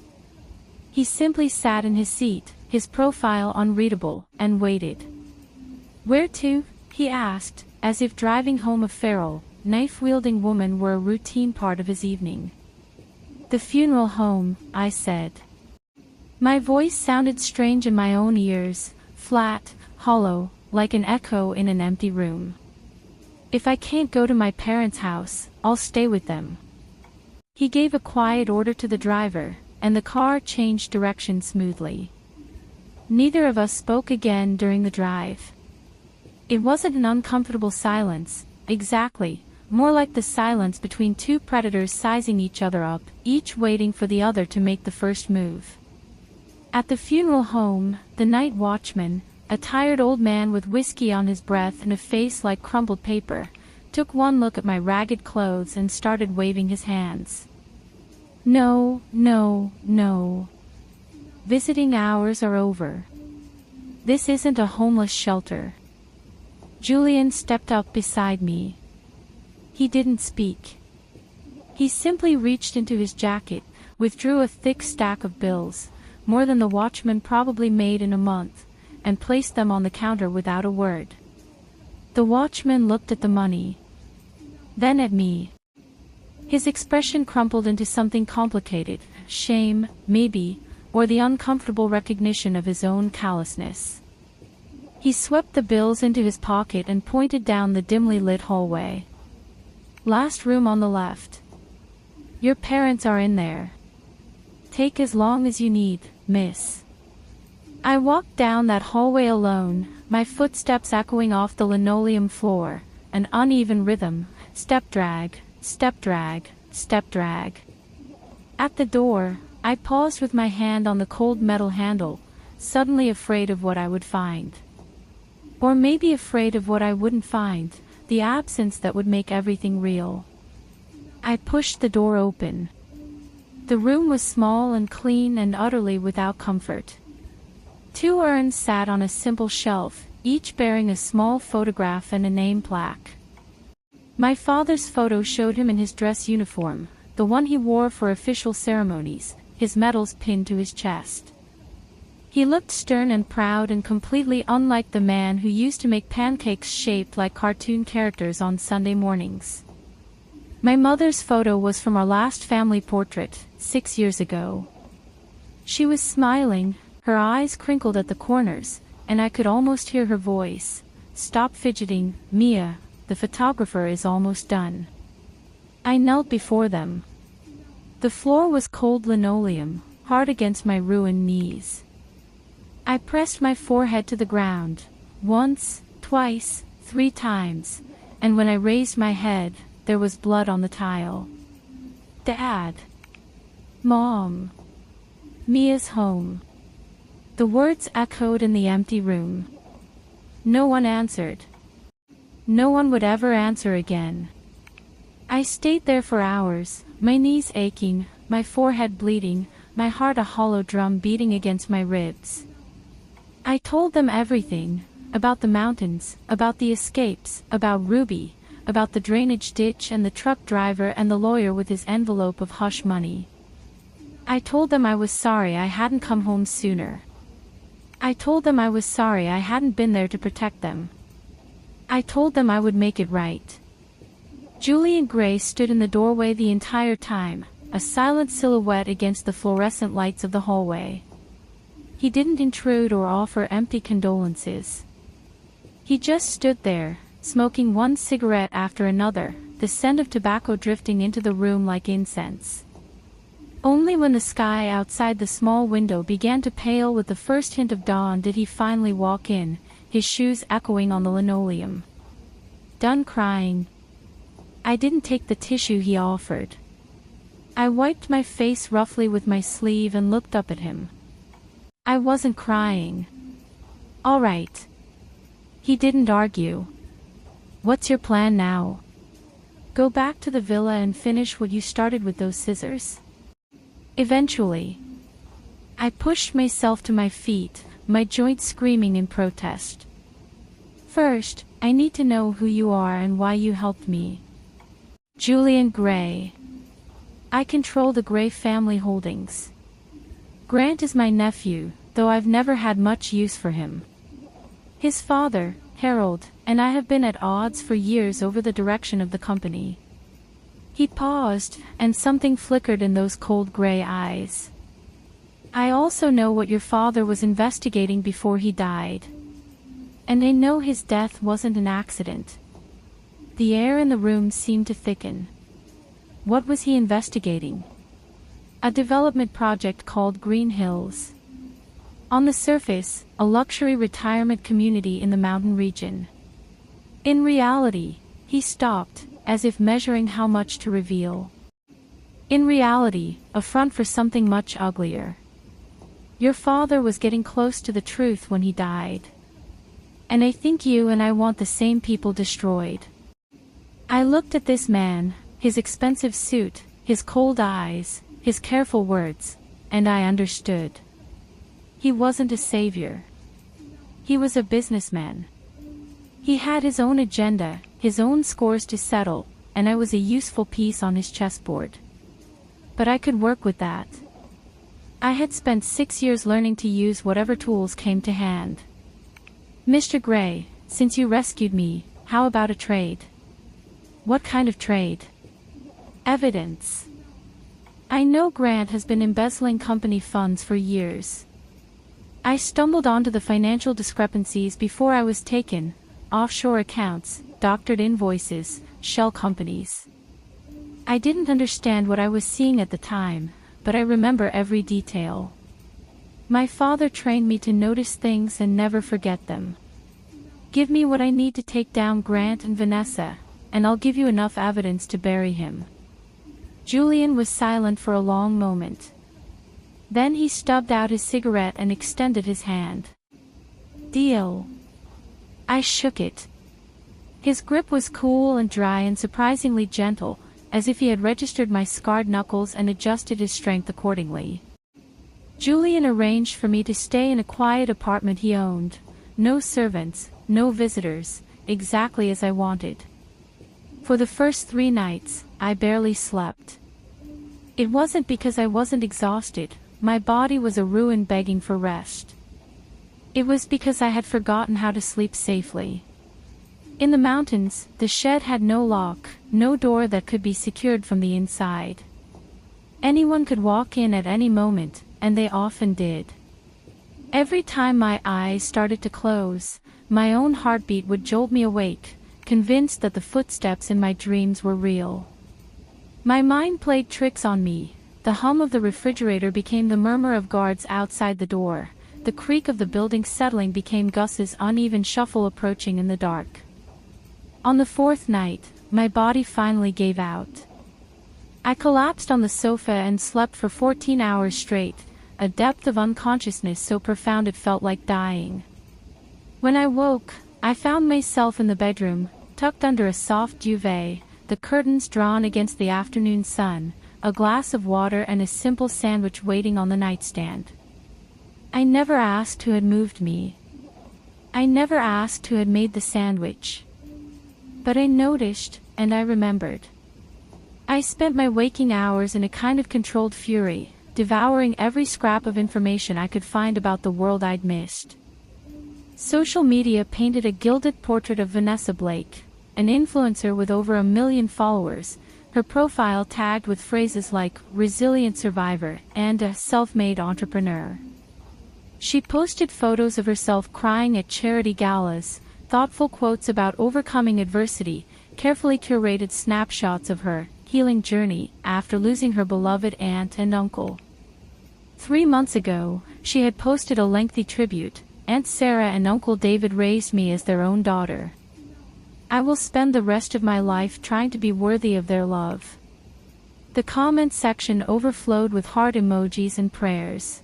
He simply sat in his seat, his profile unreadable, and waited. "Where to?" he asked, as if driving home a feral, knife-wielding woman were a routine part of his evening. "The funeral home," I said. My voice sounded strange in my own ears, flat, hollow, like an echo in an empty room. "If I can't go to my parents' house, I'll stay with them." He gave a quiet order to the driver, and the car changed direction smoothly. Neither of us spoke again during the drive. It wasn't an uncomfortable silence, exactly, more like the silence between 2 predators sizing each other up, each waiting for the other to make the first move. At the funeral home, the night watchman, a tired old man with whiskey on his breath and a face like crumpled paper, took one look at my ragged clothes and started waving his hands. No, no, no. Visiting hours are over. This isn't a homeless shelter. Julian stepped up beside me. He didn't speak. He simply reached into his jacket, withdrew a thick stack of bills, more than the watchman probably made in a month, and placed them on the counter without a word. The watchman looked at the money, then at me. His expression crumpled into something complicated, shame, maybe, or the uncomfortable recognition of his own callousness. He swept the bills into his pocket and pointed down the dimly lit hallway. Last room on the left. Your parents are in there. Take as long as you need, miss. I walked down that hallway alone, my footsteps echoing off the linoleum floor, an uneven rhythm, step drag, step drag, step drag. At the door, I paused with my hand on the cold metal handle, suddenly afraid of what I would find. Or maybe afraid of what I wouldn't find, the absence that would make everything real. I pushed the door open. The room was small and clean and utterly without comfort. 2 urns sat on a simple shelf, each bearing a small photograph and a name plaque. My father's photo showed him in his dress uniform, the one he wore for official ceremonies, his medals pinned to his chest. He looked stern and proud and completely unlike the man who used to make pancakes shaped like cartoon characters on Sunday mornings. My mother's photo was from our last family portrait, 6 years ago. She was smiling, her eyes crinkled at the corners, and I could almost hear her voice. Stop fidgeting, Mia, the photographer is almost done. I knelt before them. The floor was cold linoleum, hard against my ruined knees. I pressed my forehead to the ground, once, twice, 3 times, and when I raised my head, there was blood on the tile. Dad. Mom. Mia's home. The words echoed in the empty room. No one answered. No one would ever answer again. I stayed there for hours, my knees aching, my forehead bleeding, my heart a hollow drum beating against my ribs. I told them everything, about the mountains, about the escapes, about Ruby, about the drainage ditch and the truck driver and the lawyer with his envelope of hush money. I told them I was sorry I hadn't come home sooner. I told them I was sorry I hadn't been there to protect them. I told them I would make it right. Julian Gray stood in the doorway the entire time, a silent silhouette against the fluorescent lights of the hallway. He didn't intrude or offer empty condolences. He just stood there, smoking one cigarette after another, the scent of tobacco drifting into the room like incense. Only when the sky outside the small window began to pale with the first hint of dawn did he finally walk in, his shoes echoing on the linoleum. Done crying. I didn't take the tissue he offered. I wiped my face roughly with my sleeve and looked up at him. I wasn't crying. All right. He didn't argue. What's your plan now? Go back to the villa and finish what you started with those scissors? Eventually. I pushed myself to my feet, my joints screaming in protest. First, I need to know who you are and why you helped me. Julian Gray. I control the Gray family holdings. Grant is my nephew, though I've never had much use for him. His father, Harold, and I have been at odds for years over the direction of the company. He paused, and something flickered in those cold gray eyes. I also know what your father was investigating before he died. And I know his death wasn't an accident. The air in the room seemed to thicken. What was he investigating? A development project called Green Hills. On the surface, a luxury retirement community in the mountain region. In reality, he stopped, as if measuring how much to reveal. In reality, a front for something much uglier. Your father was getting close to the truth when he died. And I think you and I want the same people destroyed. I looked at this man, his expensive suit, his cold eyes, his careful words, and I understood. He wasn't a savior. He was a businessman. He had his own agenda, his own scores to settle, and I was a useful piece on his chessboard. But I could work with that. I had spent 6 years learning to use whatever tools came to hand. Mr. Gray, since you rescued me, how about a trade? What kind of trade? Evidence. I know Grant has been embezzling company funds for years. I stumbled onto the financial discrepancies before I was taken: offshore accounts, doctored invoices, shell companies. I didn't understand what I was seeing at the time, but I remember every detail. My father trained me to notice things and never forget them. Give me what I need to take down Grant and Vanessa, and I'll give you enough evidence to bury him. Julian was silent for a long moment. Then he stubbed out his cigarette and extended his hand. Deal. I shook it. His grip was cool and dry and surprisingly gentle, as if he had registered my scarred knuckles and adjusted his strength accordingly. Julian arranged for me to stay in a quiet apartment he owned. No servants, no visitors, exactly as I wanted. For the first 3 nights, I barely slept. It wasn't because I wasn't exhausted, my body was a ruin begging for rest. It was because I had forgotten how to sleep safely. In the mountains, the shed had no lock, no door that could be secured from the inside. Anyone could walk in at any moment, and they often did. Every time my eyes started to close, my own heartbeat would jolt me awake, convinced that the footsteps in my dreams were real. My mind played tricks on me. The hum of the refrigerator became the murmur of guards outside the door. The creak of the building settling became Gus's uneven shuffle approaching in the dark. On the 4th night, my body finally gave out. I collapsed on the sofa and slept for 14 hours straight, a depth of unconsciousness so profound it felt like dying. When I woke, I found myself in the bedroom, tucked under a soft duvet, the curtains drawn against the afternoon sun, a glass of water and a simple sandwich waiting on the nightstand. I never asked who had moved me. I never asked who had made the sandwich. But I noticed, and I remembered. I spent my waking hours in a kind of controlled fury, devouring every scrap of information I could find about the world I'd missed. Social media painted a gilded portrait of Vanessa Blake, an influencer with over 1 million followers, her profile tagged with phrases like resilient survivor and a self-made entrepreneur. She posted photos of herself crying at charity galas, thoughtful quotes about overcoming adversity, carefully curated snapshots of her healing journey after losing her beloved aunt and uncle. 3 months ago, she had posted a lengthy tribute. Aunt Sarah and Uncle David raised me as their own daughter. I will spend the rest of my life trying to be worthy of their love. The comment section overflowed with heart emojis and prayers.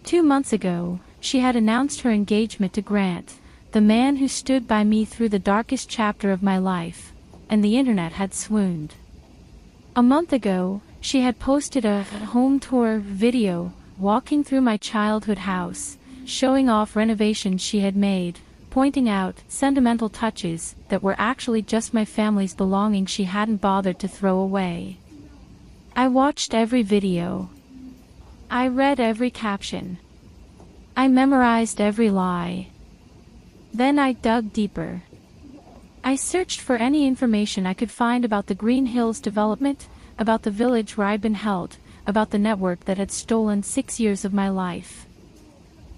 2 months ago, she had announced her engagement to Grant, the man who stood by me through the darkest chapter of my life, and the internet had swooned. A month ago, she had posted a home tour video, walking through my childhood house, showing off renovations she had made, pointing out sentimental touches that were actually just my family's belongings she hadn't bothered to throw away. I watched every video. I read every caption. I memorized every lie. Then I dug deeper. I searched for any information I could find about the Green Hills development, about the village where I'd been held, about the network that had stolen 6 years of my life.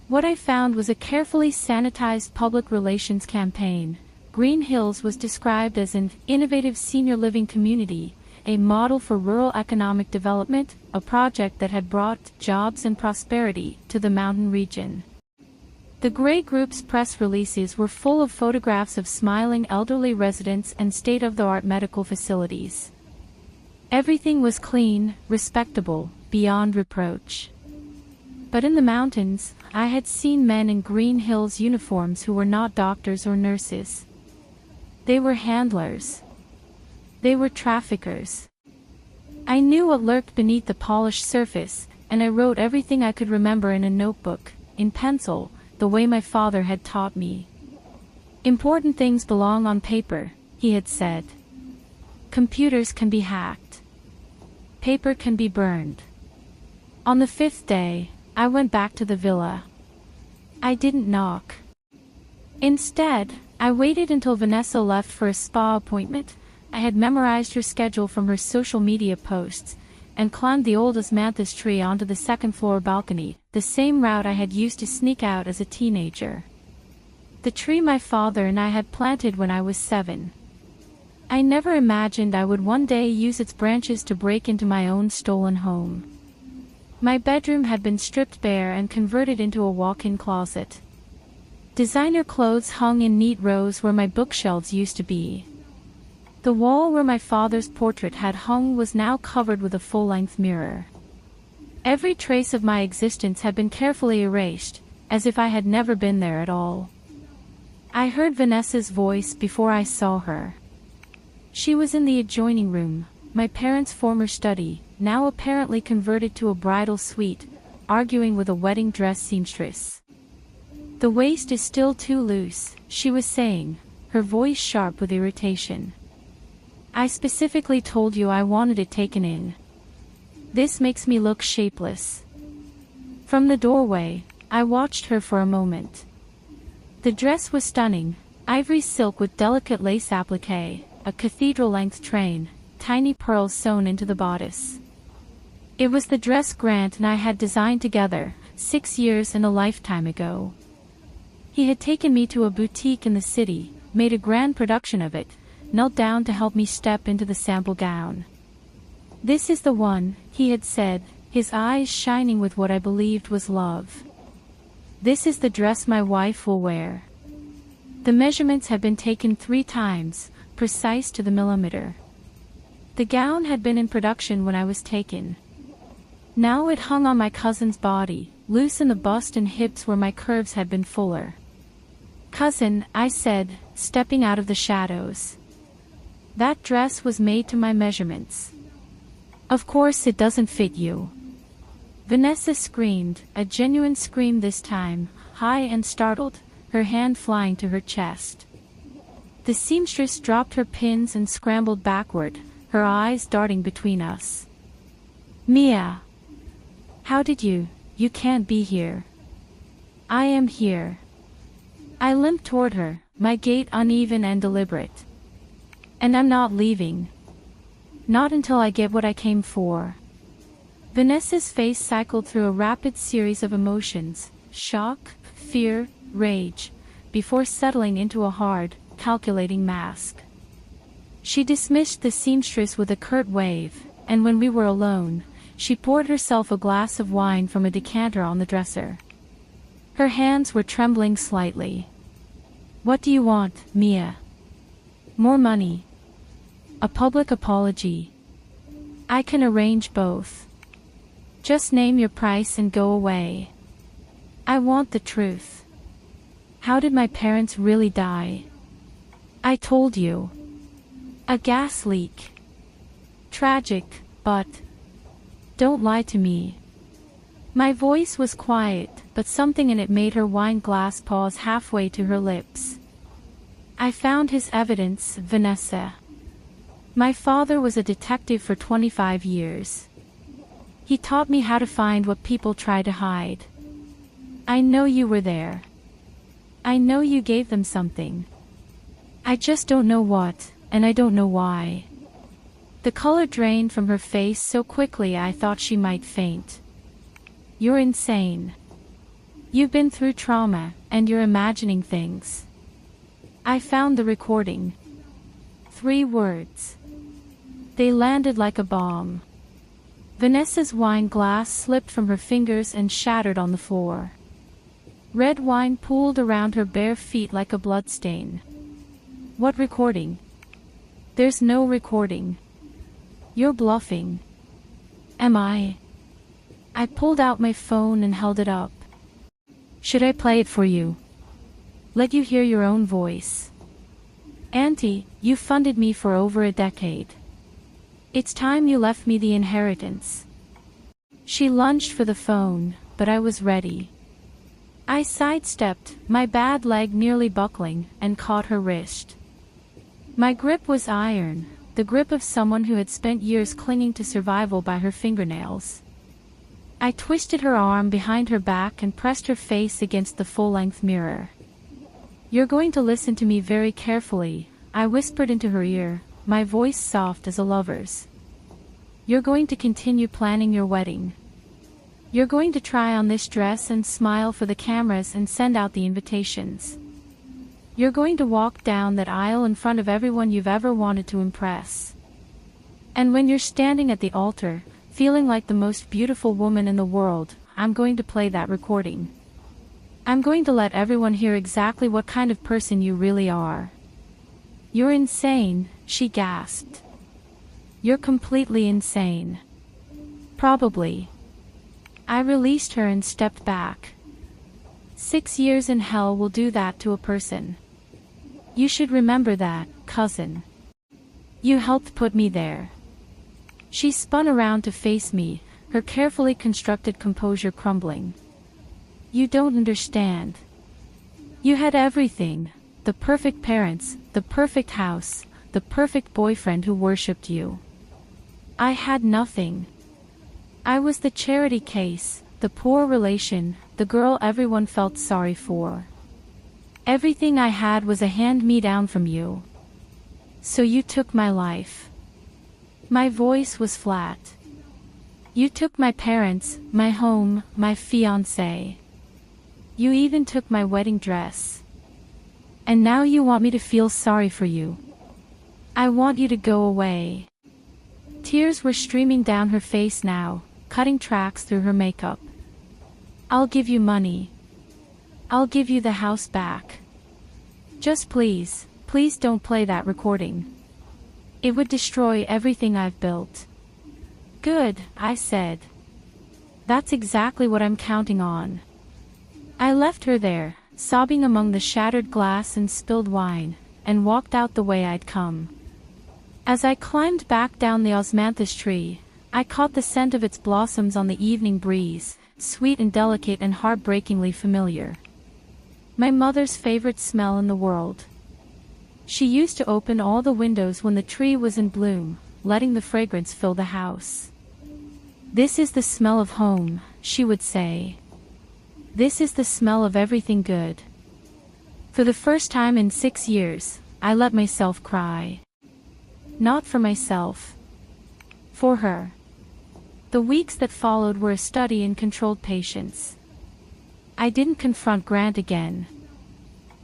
What I found was a carefully sanitized public relations campaign. Green Hills was described as an innovative senior living community, a model for rural economic development, a project that had brought jobs and prosperity to the mountain region. The Gray Group's press releases were full of photographs of smiling elderly residents and state-of-the-art medical facilities. Everything was clean, respectable, beyond reproach. But in the mountains, I had seen men in Green Hills uniforms who were not doctors or nurses. They were handlers. They were traffickers. I knew what lurked beneath the polished surface, and I wrote everything I could remember in a notebook, in pencil, the way my father had taught me. Important things belong on paper, he had said. Computers can be hacked. Paper can be burned. On the 5th day, I went back to the villa. I didn't knock. Instead, I waited until Vanessa left for a spa appointment. I had memorized her schedule from her social media posts, and climbed the old osmanthus tree onto the second-floor balcony, the same route I had used to sneak out as a teenager. The tree my father and I had planted when I was 7. I never imagined I would one day use its branches to break into my own stolen home. My bedroom had been stripped bare and converted into a walk-in closet. Designer clothes hung in neat rows where my bookshelves used to be. The wall where my father's portrait had hung was now covered with a full-length mirror. Every trace of my existence had been carefully erased, as if I had never been there at all. I heard Vanessa's voice before I saw her. She was in the adjoining room, my parents' former study, now apparently converted to a bridal suite, arguing with a wedding dress seamstress. "The waist is still too loose," she was saying, her voice sharp with irritation. "I specifically told you I wanted it taken in. This makes me look shapeless." From the doorway, I watched her for a moment. The dress was stunning, ivory silk with delicate lace applique, a cathedral-length train, tiny pearls sewn into the bodice. It was the dress Grant and I had designed together, 6 years and a lifetime ago. He had taken me to a boutique in the city, made a grand production of it, knelt down to help me step into the sample gown. "This is the one," he had said, his eyes shining with what I believed was love. "This is the dress my wife will wear." The measurements had been taken 3 times, precise to the millimeter. The gown had been in production when I was taken. Now it hung on my cousin's body, loose in the bust and hips where my curves had been fuller. "Cousin," I said, stepping out of the shadows. "That dress was made to my measurements." "Of course it doesn't fit you." Vanessa screamed, a genuine scream this time, high and startled, her hand flying to her chest. The seamstress dropped her pins and scrambled backward, her eyes darting between us. "Mia! How did you can't be here." "I am here." I limped toward her, my gait uneven and deliberate. "And I'm not leaving. Not until I get what I came for." Vanessa's face cycled through a rapid series of emotions, shock, fear, rage, before settling into a hard, calculating mask. She dismissed the seamstress with a curt wave, and when we were alone, she poured herself a glass of wine from a decanter on the dresser. Her hands were trembling slightly. "What do you want, Mia? More money? A public apology? I can arrange both. Just name your price and go away. I want the truth. How did my parents really die?" "I told you. A gas leak. Tragic, but don't lie to me." My voice was quiet, but something in it made her wine glass pause halfway to her lips. "I found his evidence, Vanessa. My father was a detective for 25 years. He taught me how to find what people try to hide. I know you were there. I know you gave them something. I just don't know what, and I don't know why." The color drained from her face so quickly I thought she might faint. "You're insane. You've been through trauma, and you're imagining things." I found the recording. 3 words. They landed like a bomb. Vanessa's wine glass slipped from her fingers and shattered on the floor. Red wine pooled around her bare feet like a bloodstain. "What recording?" "There's no recording. You're bluffing." "Am I?" I pulled out my phone and held it up. "Should I play it for you? Let you hear your own voice?" "Auntie, you funded me for over a decade. It's time you left me the inheritance. She lunged for the phone, but I was ready. I sidestepped, my bad leg nearly buckling, and caught her wrist. My grip was iron, the grip of someone who had spent years clinging to survival by her fingernails. I twisted her arm behind her back and pressed her face against the full-length mirror. "You're going to listen to me very carefully," I whispered into her ear, my voice soft as a lover's. "You're going to continue planning your wedding. You're going to try on this dress and smile for the cameras and send out the invitations. You're going to walk down that aisle in front of everyone you've ever wanted to impress. And when you're standing at the altar, feeling like the most beautiful woman in the world, I'm going to play that recording. I'm going to let everyone hear exactly what kind of person you really are." "You're insane," she gasped. "You're completely insane." "Probably." I released her and stepped back. 6 years in hell will do that to a person. You should remember that, cousin. You helped put me there. She spun around to face me, her carefully constructed composure crumbling. "You don't understand. You had everything, the perfect parents, the perfect house, the perfect boyfriend who worshipped you. I had nothing. I was the charity case, the poor relation, the girl everyone felt sorry for. Everything I had was a hand-me-down from you. So you took my life." My voice was flat. "You took my parents, my home, my fiancé. You even took my wedding dress. And now you want me to feel sorry for you. I want you to go away." Tears were streaming down her face now, cutting tracks through her makeup. "I'll give you money. I'll give you the house back. Just please, please don't play that recording. It would destroy everything I've built." "Good," I said. "That's exactly what I'm counting on." I left her there, sobbing among the shattered glass and spilled wine, and walked out the way I'd come. As I climbed back down the osmanthus tree, I caught the scent of its blossoms on the evening breeze, sweet and delicate and heartbreakingly familiar. My mother's favorite smell in the world. She used to open all the windows when the tree was in bloom, letting the fragrance fill the house. "This is the smell of home," she would say. "This is the smell of everything good." For the first time in 6 years, I let myself cry. Not for myself. For her. The weeks that followed were a study in controlled patience. I didn't confront Grant again.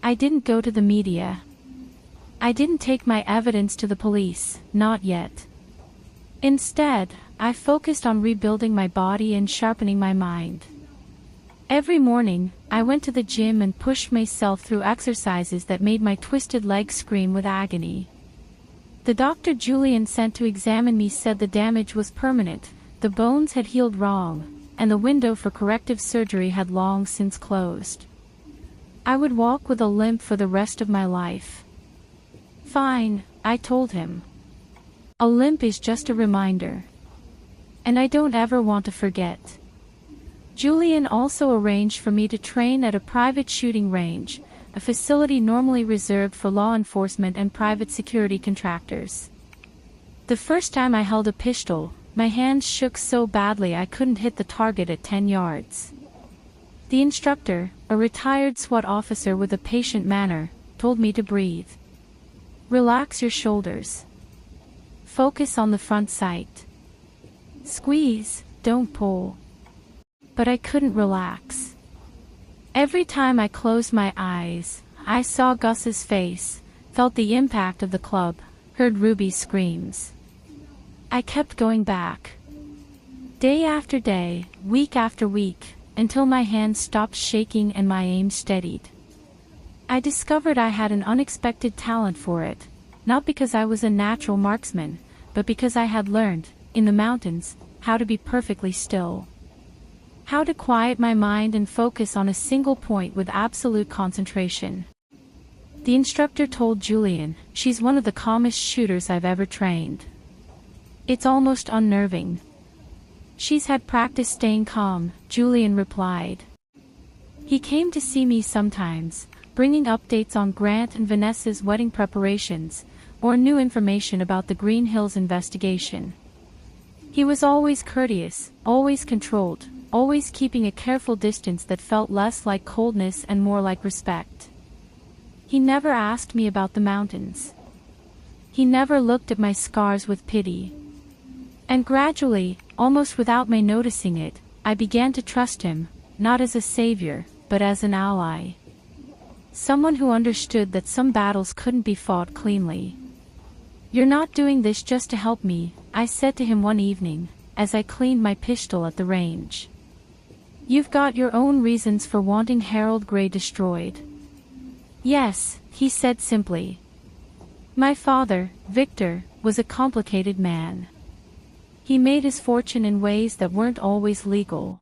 I didn't go to the media. I didn't take my evidence to the police, not yet. Instead, I focused on rebuilding my body and sharpening my mind. Every morning, I went to the gym and pushed myself through exercises that made my twisted legs scream with agony. The doctor Julian sent to examine me said the damage was permanent, the bones had healed wrong, and the window for corrective surgery had long since closed. I would walk with a limp for the rest of my life. "Fine," I told him. "A limp is just a reminder. And I don't ever want to forget." Julian also arranged for me to train at a private shooting range, a facility normally reserved for law enforcement and private security contractors. The first time I held a pistol, my hands shook so badly I couldn't hit the target at 10 yards. The instructor, a retired SWAT officer with a patient manner, told me to breathe. "Relax your shoulders. Focus on the front sight. Squeeze, don't pull." But I couldn't relax. Every time I closed my eyes, I saw Gus's face, felt the impact of the club, heard Ruby's screams. I kept going back. Day after day, week after week, until my hands stopped shaking and my aim steadied. I discovered I had an unexpected talent for it, not because I was a natural marksman, but because I had learned, in the mountains, how to be perfectly still. How to quiet my mind and focus on a single point with absolute concentration. The instructor told Julian, "She's one of the calmest shooters I've ever trained." It's almost unnerving. She's had practice staying calm, Julian replied. He came to see me sometimes, bringing updates on Grant and Vanessa's wedding preparations, or new information about the Green Hills investigation. He was always courteous, always controlled, always keeping a careful distance that felt less like coldness and more like respect. He never asked me about the mountains. He never looked at my scars with pity. And gradually, almost without my noticing it, I began to trust him, not as a savior, but as an ally. Someone who understood that some battles couldn't be fought cleanly. "You're not doing this just to help me," I said to him one evening, as I cleaned my pistol at the range. "You've got your own reasons for wanting Harold Gray destroyed." "Yes," he said simply. "My father, Victor, was a complicated man. He made his fortune in ways that weren't always legal.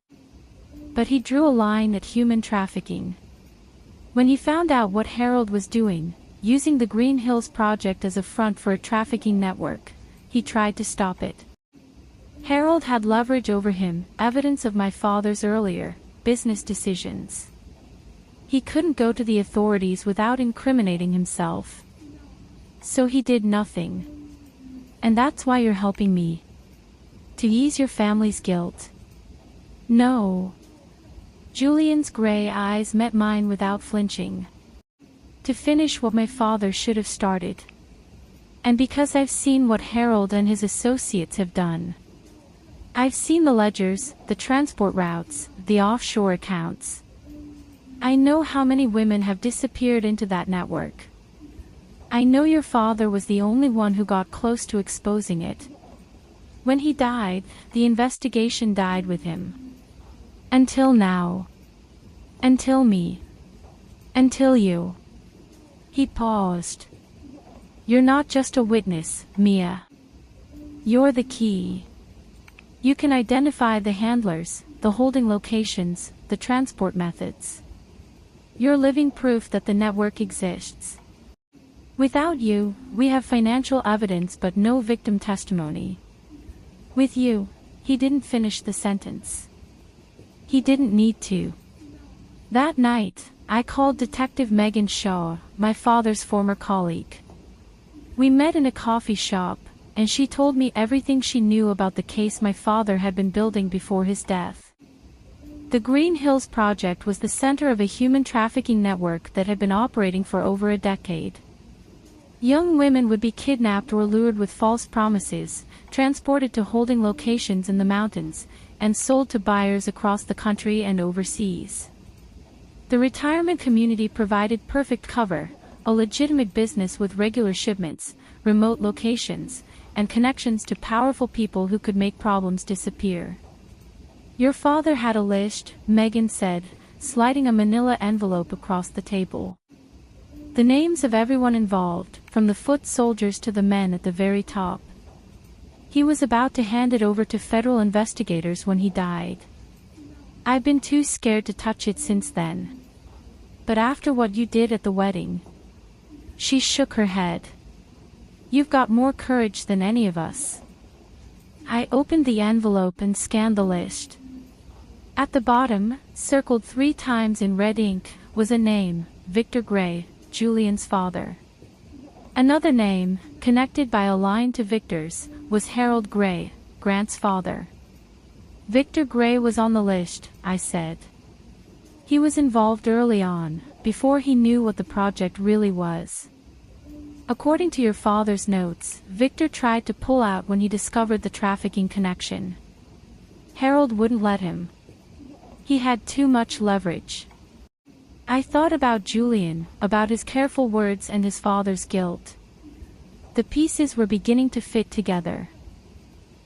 But he drew a line at human trafficking. When he found out what Harold was doing, using the Green Hills project as a front for a trafficking network, he tried to stop it. Harold had leverage over him, evidence of my father's earlier business decisions. He couldn't go to the authorities without incriminating himself. So he did nothing. And that's why you're helping me. To ease your family's guilt." "No." Julian's gray eyes met mine without flinching. "To finish what my father should have started. And because I've seen what Harold and his associates have done. I've seen the ledgers, the transport routes, the offshore accounts. I know how many women have disappeared into that network. I know your father was the only one who got close to exposing it. When he died, the investigation died with him. Until now. Until me. Until you." He paused. "You're not just a witness, Mia. You're the key. You can identify the handlers, the holding locations, the transport methods. You're living proof that the network exists. Without you, we have financial evidence but no victim testimony. With you," he didn't finish the sentence. He didn't need to. "That night, I called Detective Megan Shaw, my father's former colleague. We met in a coffee shop, and she told me everything she knew about the case my father had been building before his death. The Green Hills Project was the center of a human trafficking network that had been operating for over a decade. Young women would be kidnapped or lured with false promises, transported to holding locations in the mountains, and sold to buyers across the country and overseas. The retirement community provided perfect cover, a legitimate business with regular shipments, remote locations, and connections to powerful people who could make problems disappear. Your father had a list, Megan said, sliding a manila envelope across the table. The names of everyone involved, from the foot soldiers to the men at the very top. He was about to hand it over to federal investigators when he died. I've been too scared to touch it since then. But after what you did at the wedding..." She shook her head. "You've got more courage than any of us." I opened the envelope and scanned the list. At the bottom, circled 3 times in red ink, was a name, Victor Gray, Julian's father. Another name, connected by a line to Victor's, was Harold Gray, Grant's father. "Victor Gray was on the list," I said. "He was involved early on, before he knew what the project really was. According to your father's notes, Victor tried to pull out when he discovered the trafficking connection. Harold wouldn't let him. He had too much leverage." I thought about Julian, about his careful words and his father's guilt. The pieces were beginning to fit together.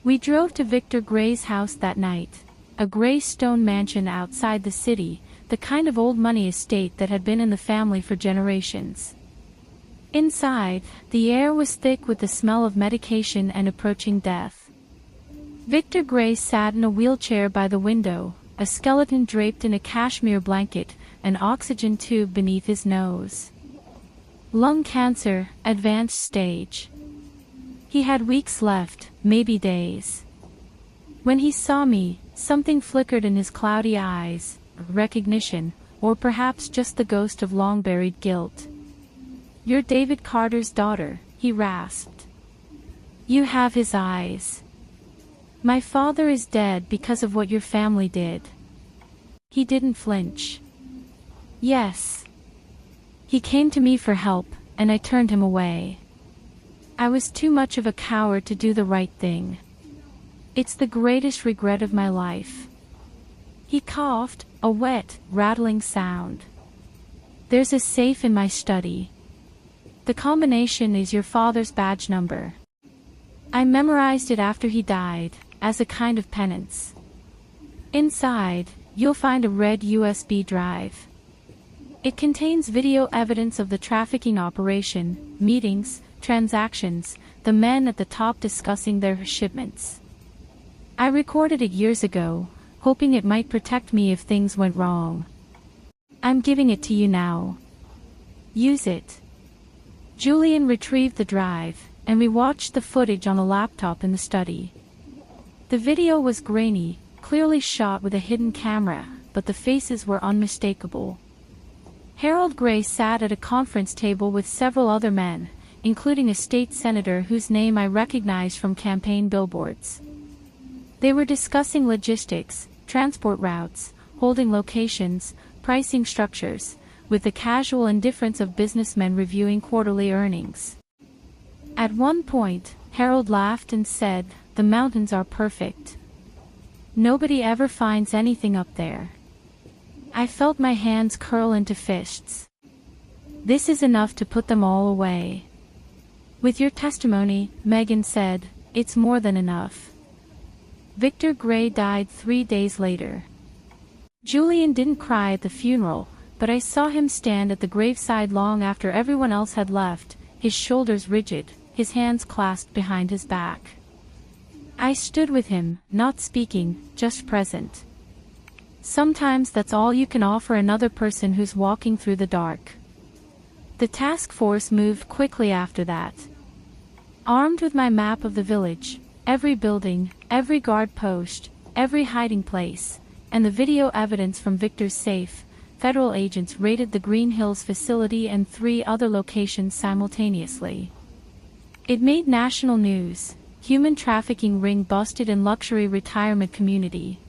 We drove to Victor Gray's house that night, a gray stone mansion outside the city, the kind of old money estate that had been in the family for generations. Inside, the air was thick with the smell of medication and approaching death. Victor Gray sat in a wheelchair by the window, a skeleton draped in a cashmere blanket, an oxygen tube beneath his nose. Lung cancer, advanced stage. He had weeks left, maybe days. When he saw me, something flickered in his cloudy eyes, recognition, or perhaps just the ghost of long-buried guilt. "You're David Carter's daughter," he rasped. "You have his eyes. My father is dead because of what your family did." He didn't flinch. "Yes." He came to me for help, and I turned him away. I was too much of a coward to do the right thing. It's the greatest regret of my life. He coughed, a wet, rattling sound. "There's a safe in my study. The combination is your father's badge number. I memorized it after he died, as a kind of penance. Inside, you'll find a red USB drive. It contains video evidence of the trafficking operation, meetings, transactions, the men at the top discussing their shipments. I recorded it years ago, hoping it might protect me if things went wrong. I'm giving it to you now. Use it." Julian retrieved the drive, and we watched the footage on a laptop in the study. The video was grainy, clearly shot with a hidden camera, but the faces were unmistakable. Harold Gray sat at a conference table with several other men, including a state senator whose name I recognized from campaign billboards. They were discussing logistics, transport routes, holding locations, pricing structures, with the casual indifference of businessmen reviewing quarterly earnings. At one point, Harold laughed and said, "The mountains are perfect. Nobody ever finds anything up there." I felt my hands curl into fists. "This is enough to put them all away." "With your testimony," Megan said, "it's more than enough." Victor Gray died 3 days later. Julian didn't cry at the funeral, but I saw him stand at the graveside long after everyone else had left, his shoulders rigid, his hands clasped behind his back. I stood with him, not speaking, just present. Sometimes that's all you can offer another person who's walking through the dark. The task force moved quickly after that. Armed with my map of the village, every building, every guard post, every hiding place, and the video evidence from Victor's safe, federal agents raided the Green Hills facility and 3 other locations simultaneously. It made national news: human trafficking ring busted in luxury retirement community.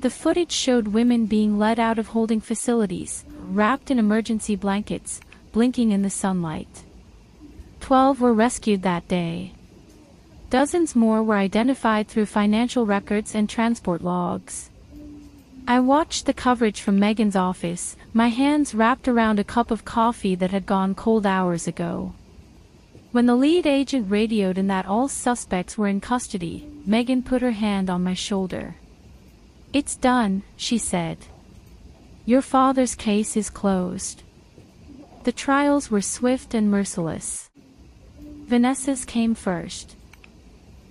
The footage showed women being led out of holding facilities, wrapped in emergency blankets, blinking in the sunlight. 12 were rescued that day. Dozens more were identified through financial records and transport logs. I watched the coverage from Megan's office, my hands wrapped around a cup of coffee that had gone cold hours ago. When the lead agent radioed in that all suspects were in custody, Megan put her hand on my shoulder. "It's done," she said. "Your father's case is closed." The trials were swift and merciless. Vanessa's came first.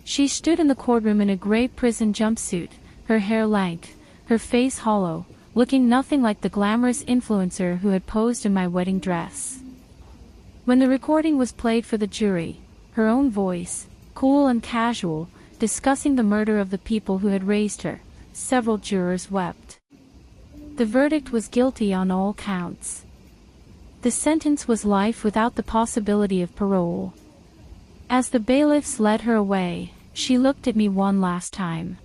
She stood in the courtroom in a gray prison jumpsuit, her hair lank, her face hollow, looking nothing like the glamorous influencer who had posed in my wedding dress. When the recording was played for the jury, her own voice, cool and casual, discussing the murder of the people who had raised her, several jurors wept. The verdict was guilty on all counts. The sentence was life without the possibility of parole. As the bailiffs led her away, she looked at me one last time.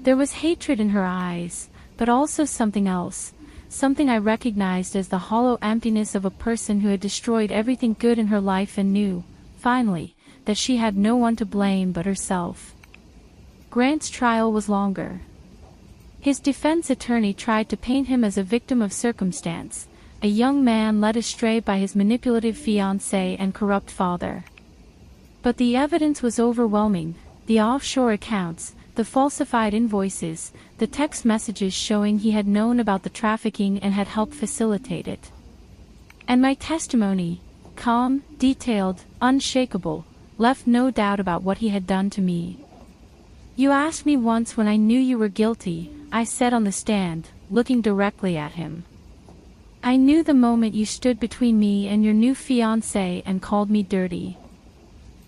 There was hatred in her eyes, but also something else, something I recognized as the hollow emptiness of a person who had destroyed everything good in her life and knew, finally, that she had no one to blame but herself. Grant's trial was longer. His defense attorney tried to paint him as a victim of circumstance, a young man led astray by his manipulative fiancé and corrupt father. But the evidence was overwhelming: the offshore accounts, the falsified invoices, the text messages showing he had known about the trafficking and had helped facilitate it. And my testimony, calm, detailed, unshakable, left no doubt about what he had done to me. "You asked me once when I knew you were guilty," I said on the stand, looking directly at him. "I knew the moment you stood between me and your new fiancé and called me dirty.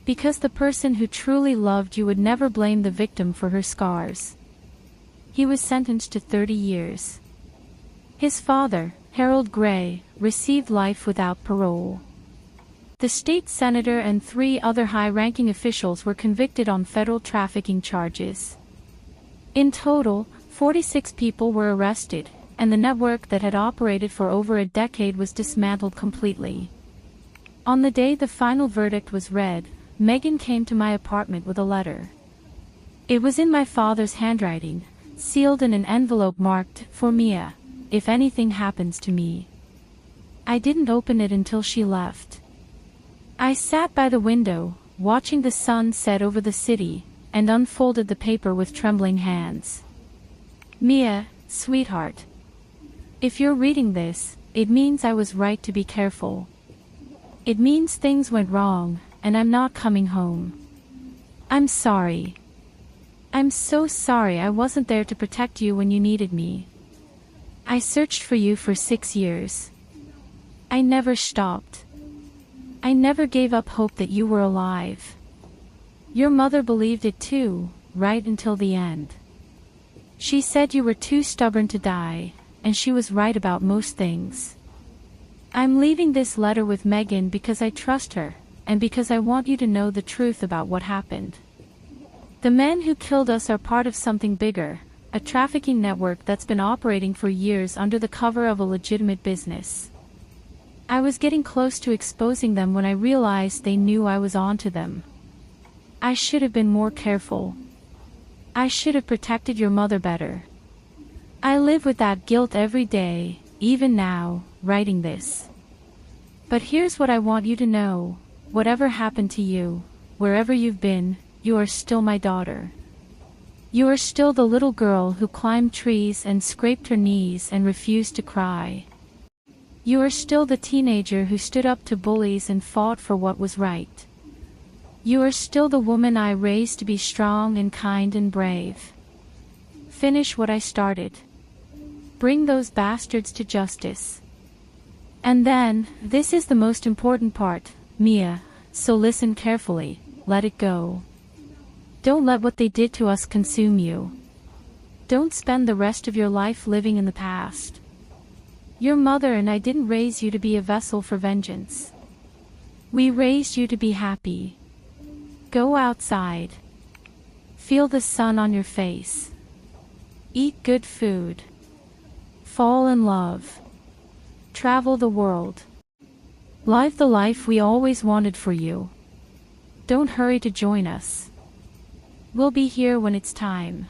Because the person who truly loved you would never blame the victim for her scars. He was sentenced to 30 years. His father, Harold Gray, received life without parole. The state senator and 3 other high-ranking officials were convicted on federal trafficking charges. In total, 46 people were arrested, and the network that had operated for over a decade was dismantled completely. On the day the final verdict was read, Megan came to my apartment with a letter. It was in my father's handwriting, sealed in an envelope marked, "For Mia, if anything happens to me." I didn't open it until she left. I sat by the window, watching the sun set over the city, and unfolded the paper with trembling hands. "Mia, sweetheart. If you're reading this, it means I was right to be careful. It means things went wrong, and I'm not coming home. I'm sorry. I'm so sorry I wasn't there to protect you when you needed me. I searched for you for 6 years. I never stopped. I never gave up hope that you were alive. Your mother believed it too, right until the end. She said you were too stubborn to die, and she was right about most things. I'm leaving this letter with Megan because I trust her, and because I want you to know the truth about what happened. The men who killed us are part of something bigger, a trafficking network that's been operating for years under the cover of a legitimate business. I was getting close to exposing them when I realized they knew I was onto them. I should have been more careful. I should have protected your mother better. I live with that guilt every day, even now, writing this. But here's what I want you to know: whatever happened to you, wherever you've been, you are still my daughter. You are still the little girl who climbed trees and scraped her knees and refused to cry. You are still the teenager who stood up to bullies and fought for what was right. You are still the woman I raised to be strong and kind and brave. Finish what I started. Bring those bastards to justice. And then, this is the most important part, Mia, so listen carefully, let it go. Don't let what they did to us consume you. Don't spend the rest of your life living in the past. Your mother and I didn't raise you to be a vessel for vengeance. We raised you to be happy. Go outside. Feel the sun on your face. Eat good food. Fall in love. Travel the world. Live the life we always wanted for you. Don't hurry to join us. We'll be here when it's time.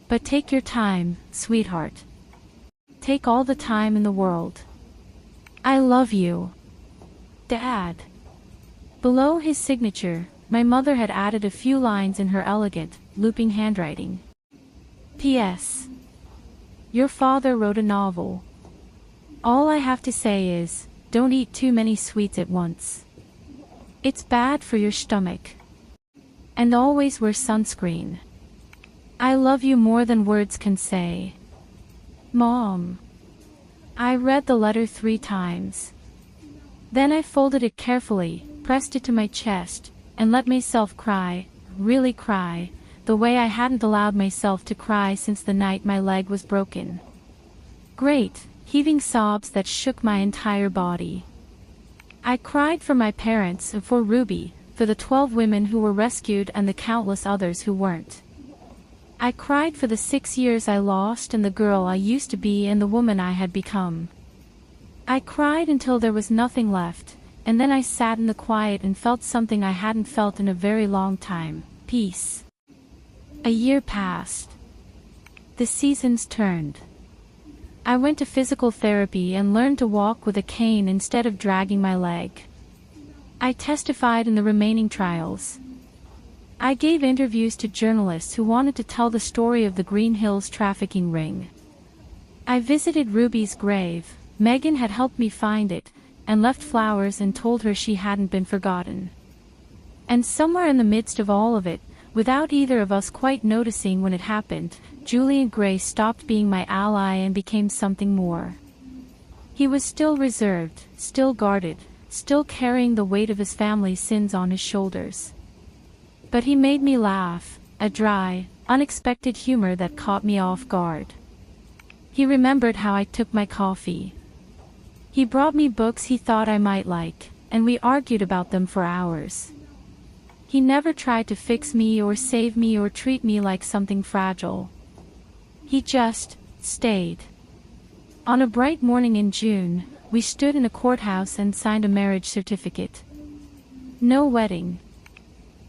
But take your time, sweetheart. Take all the time in the world. I love you. Dad. Below his signature, my mother had added a few lines in her elegant, looping handwriting. P.S. Your father wrote a novel. All I have to say is, don't eat too many sweets at once. It's bad for your stomach. And always wear sunscreen. I love you more than words can say. Mom. I read the letter 3 times. Then I folded it carefully, pressed it to my chest, and let myself cry, really cry, the way I hadn't allowed myself to cry since the night my leg was broken. Great, heaving sobs that shook my entire body. I cried for my parents and for Ruby, for the 12 women who were rescued and the countless others who weren't. I cried for the 6 years I lost and the girl I used to be and the woman I had become. I cried until there was nothing left, and then I sat in the quiet and felt something I hadn't felt in a very long time: peace. A year passed. The seasons turned. I went to physical therapy and learned to walk with a cane instead of dragging my leg. I testified in the remaining trials. I gave interviews to journalists who wanted to tell the story of the Green Hills trafficking ring. I visited Ruby's grave. Megan had helped me find it, and left flowers and told her she hadn't been forgotten. And somewhere in the midst of all of it, without either of us quite noticing when it happened, Julian Gray stopped being my ally and became something more. He was still reserved, still guarded, still carrying the weight of his family's sins on his shoulders. But he made me laugh, a dry, unexpected humor that caught me off guard. He remembered how I took my coffee. He brought me books he thought I might like, and we argued about them for hours. He never tried to fix me or save me or treat me like something fragile. He just stayed. On a bright morning in June, we stood in a courthouse and signed a marriage certificate. No wedding.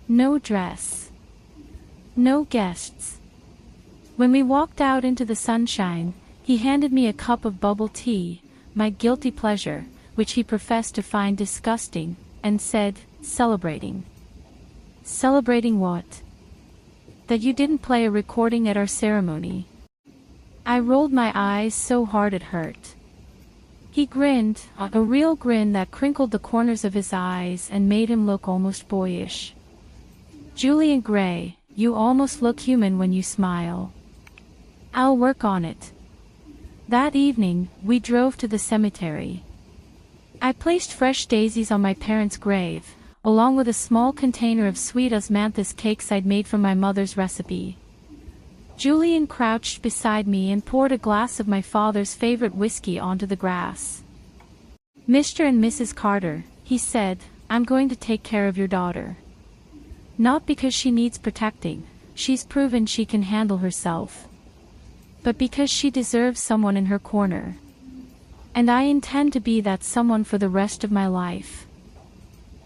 No dress. No guests. When we walked out into the sunshine, he handed me a cup of bubble tea, my guilty pleasure, which he professed to find disgusting, and said, celebrating. Celebrating what? That you didn't play a recording at our ceremony. I rolled my eyes so hard it hurt. He grinned, a real grin that crinkled the corners of his eyes and made him look almost boyish. Julian Gray, you almost look human when you smile. I'll work on it. That evening, we drove to the cemetery. I placed fresh daisies on my parents' grave, along with a small container of sweet osmanthus cakes I'd made from my mother's recipe. Julian crouched beside me and poured a glass of my father's favorite whiskey onto the grass. Mr. and Mrs. Carter, he said, I'm going to take care of your daughter. Not because she needs protecting, she's proven she can handle herself. But because she deserves someone in her corner. And I intend to be that someone for the rest of my life.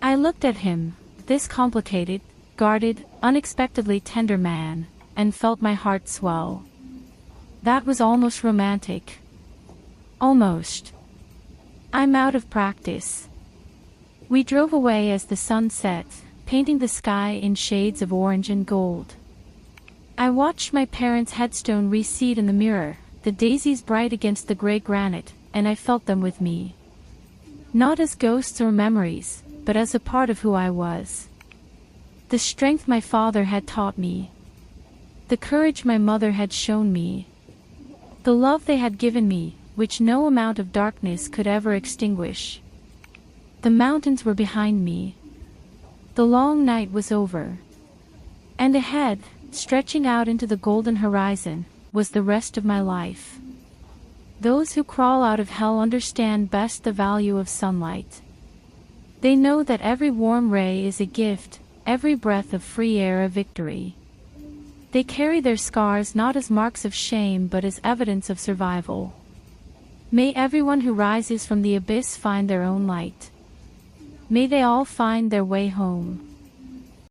I looked at him, this complicated, guarded, unexpectedly tender man, and felt my heart swell. That was almost romantic. Almost. I'm out of practice. We drove away as the sun set, painting the sky in shades of orange and gold. I watched my parents' headstone recede in the mirror, the daisies bright against the gray granite, and I felt them with me. Not as ghosts or memories, but as a part of who I was. The strength my father had taught me. The courage my mother had shown me. The love they had given me, which no amount of darkness could ever extinguish. The mountains were behind me. The long night was over. And ahead, stretching out into the golden horizon, was the rest of my life. Those who crawl out of hell understand best the value of sunlight. They know that every warm ray is a gift, every breath of free air a victory. They carry their scars not as marks of shame but as evidence of survival. May everyone who rises from the abyss find their own light. May they all find their way home.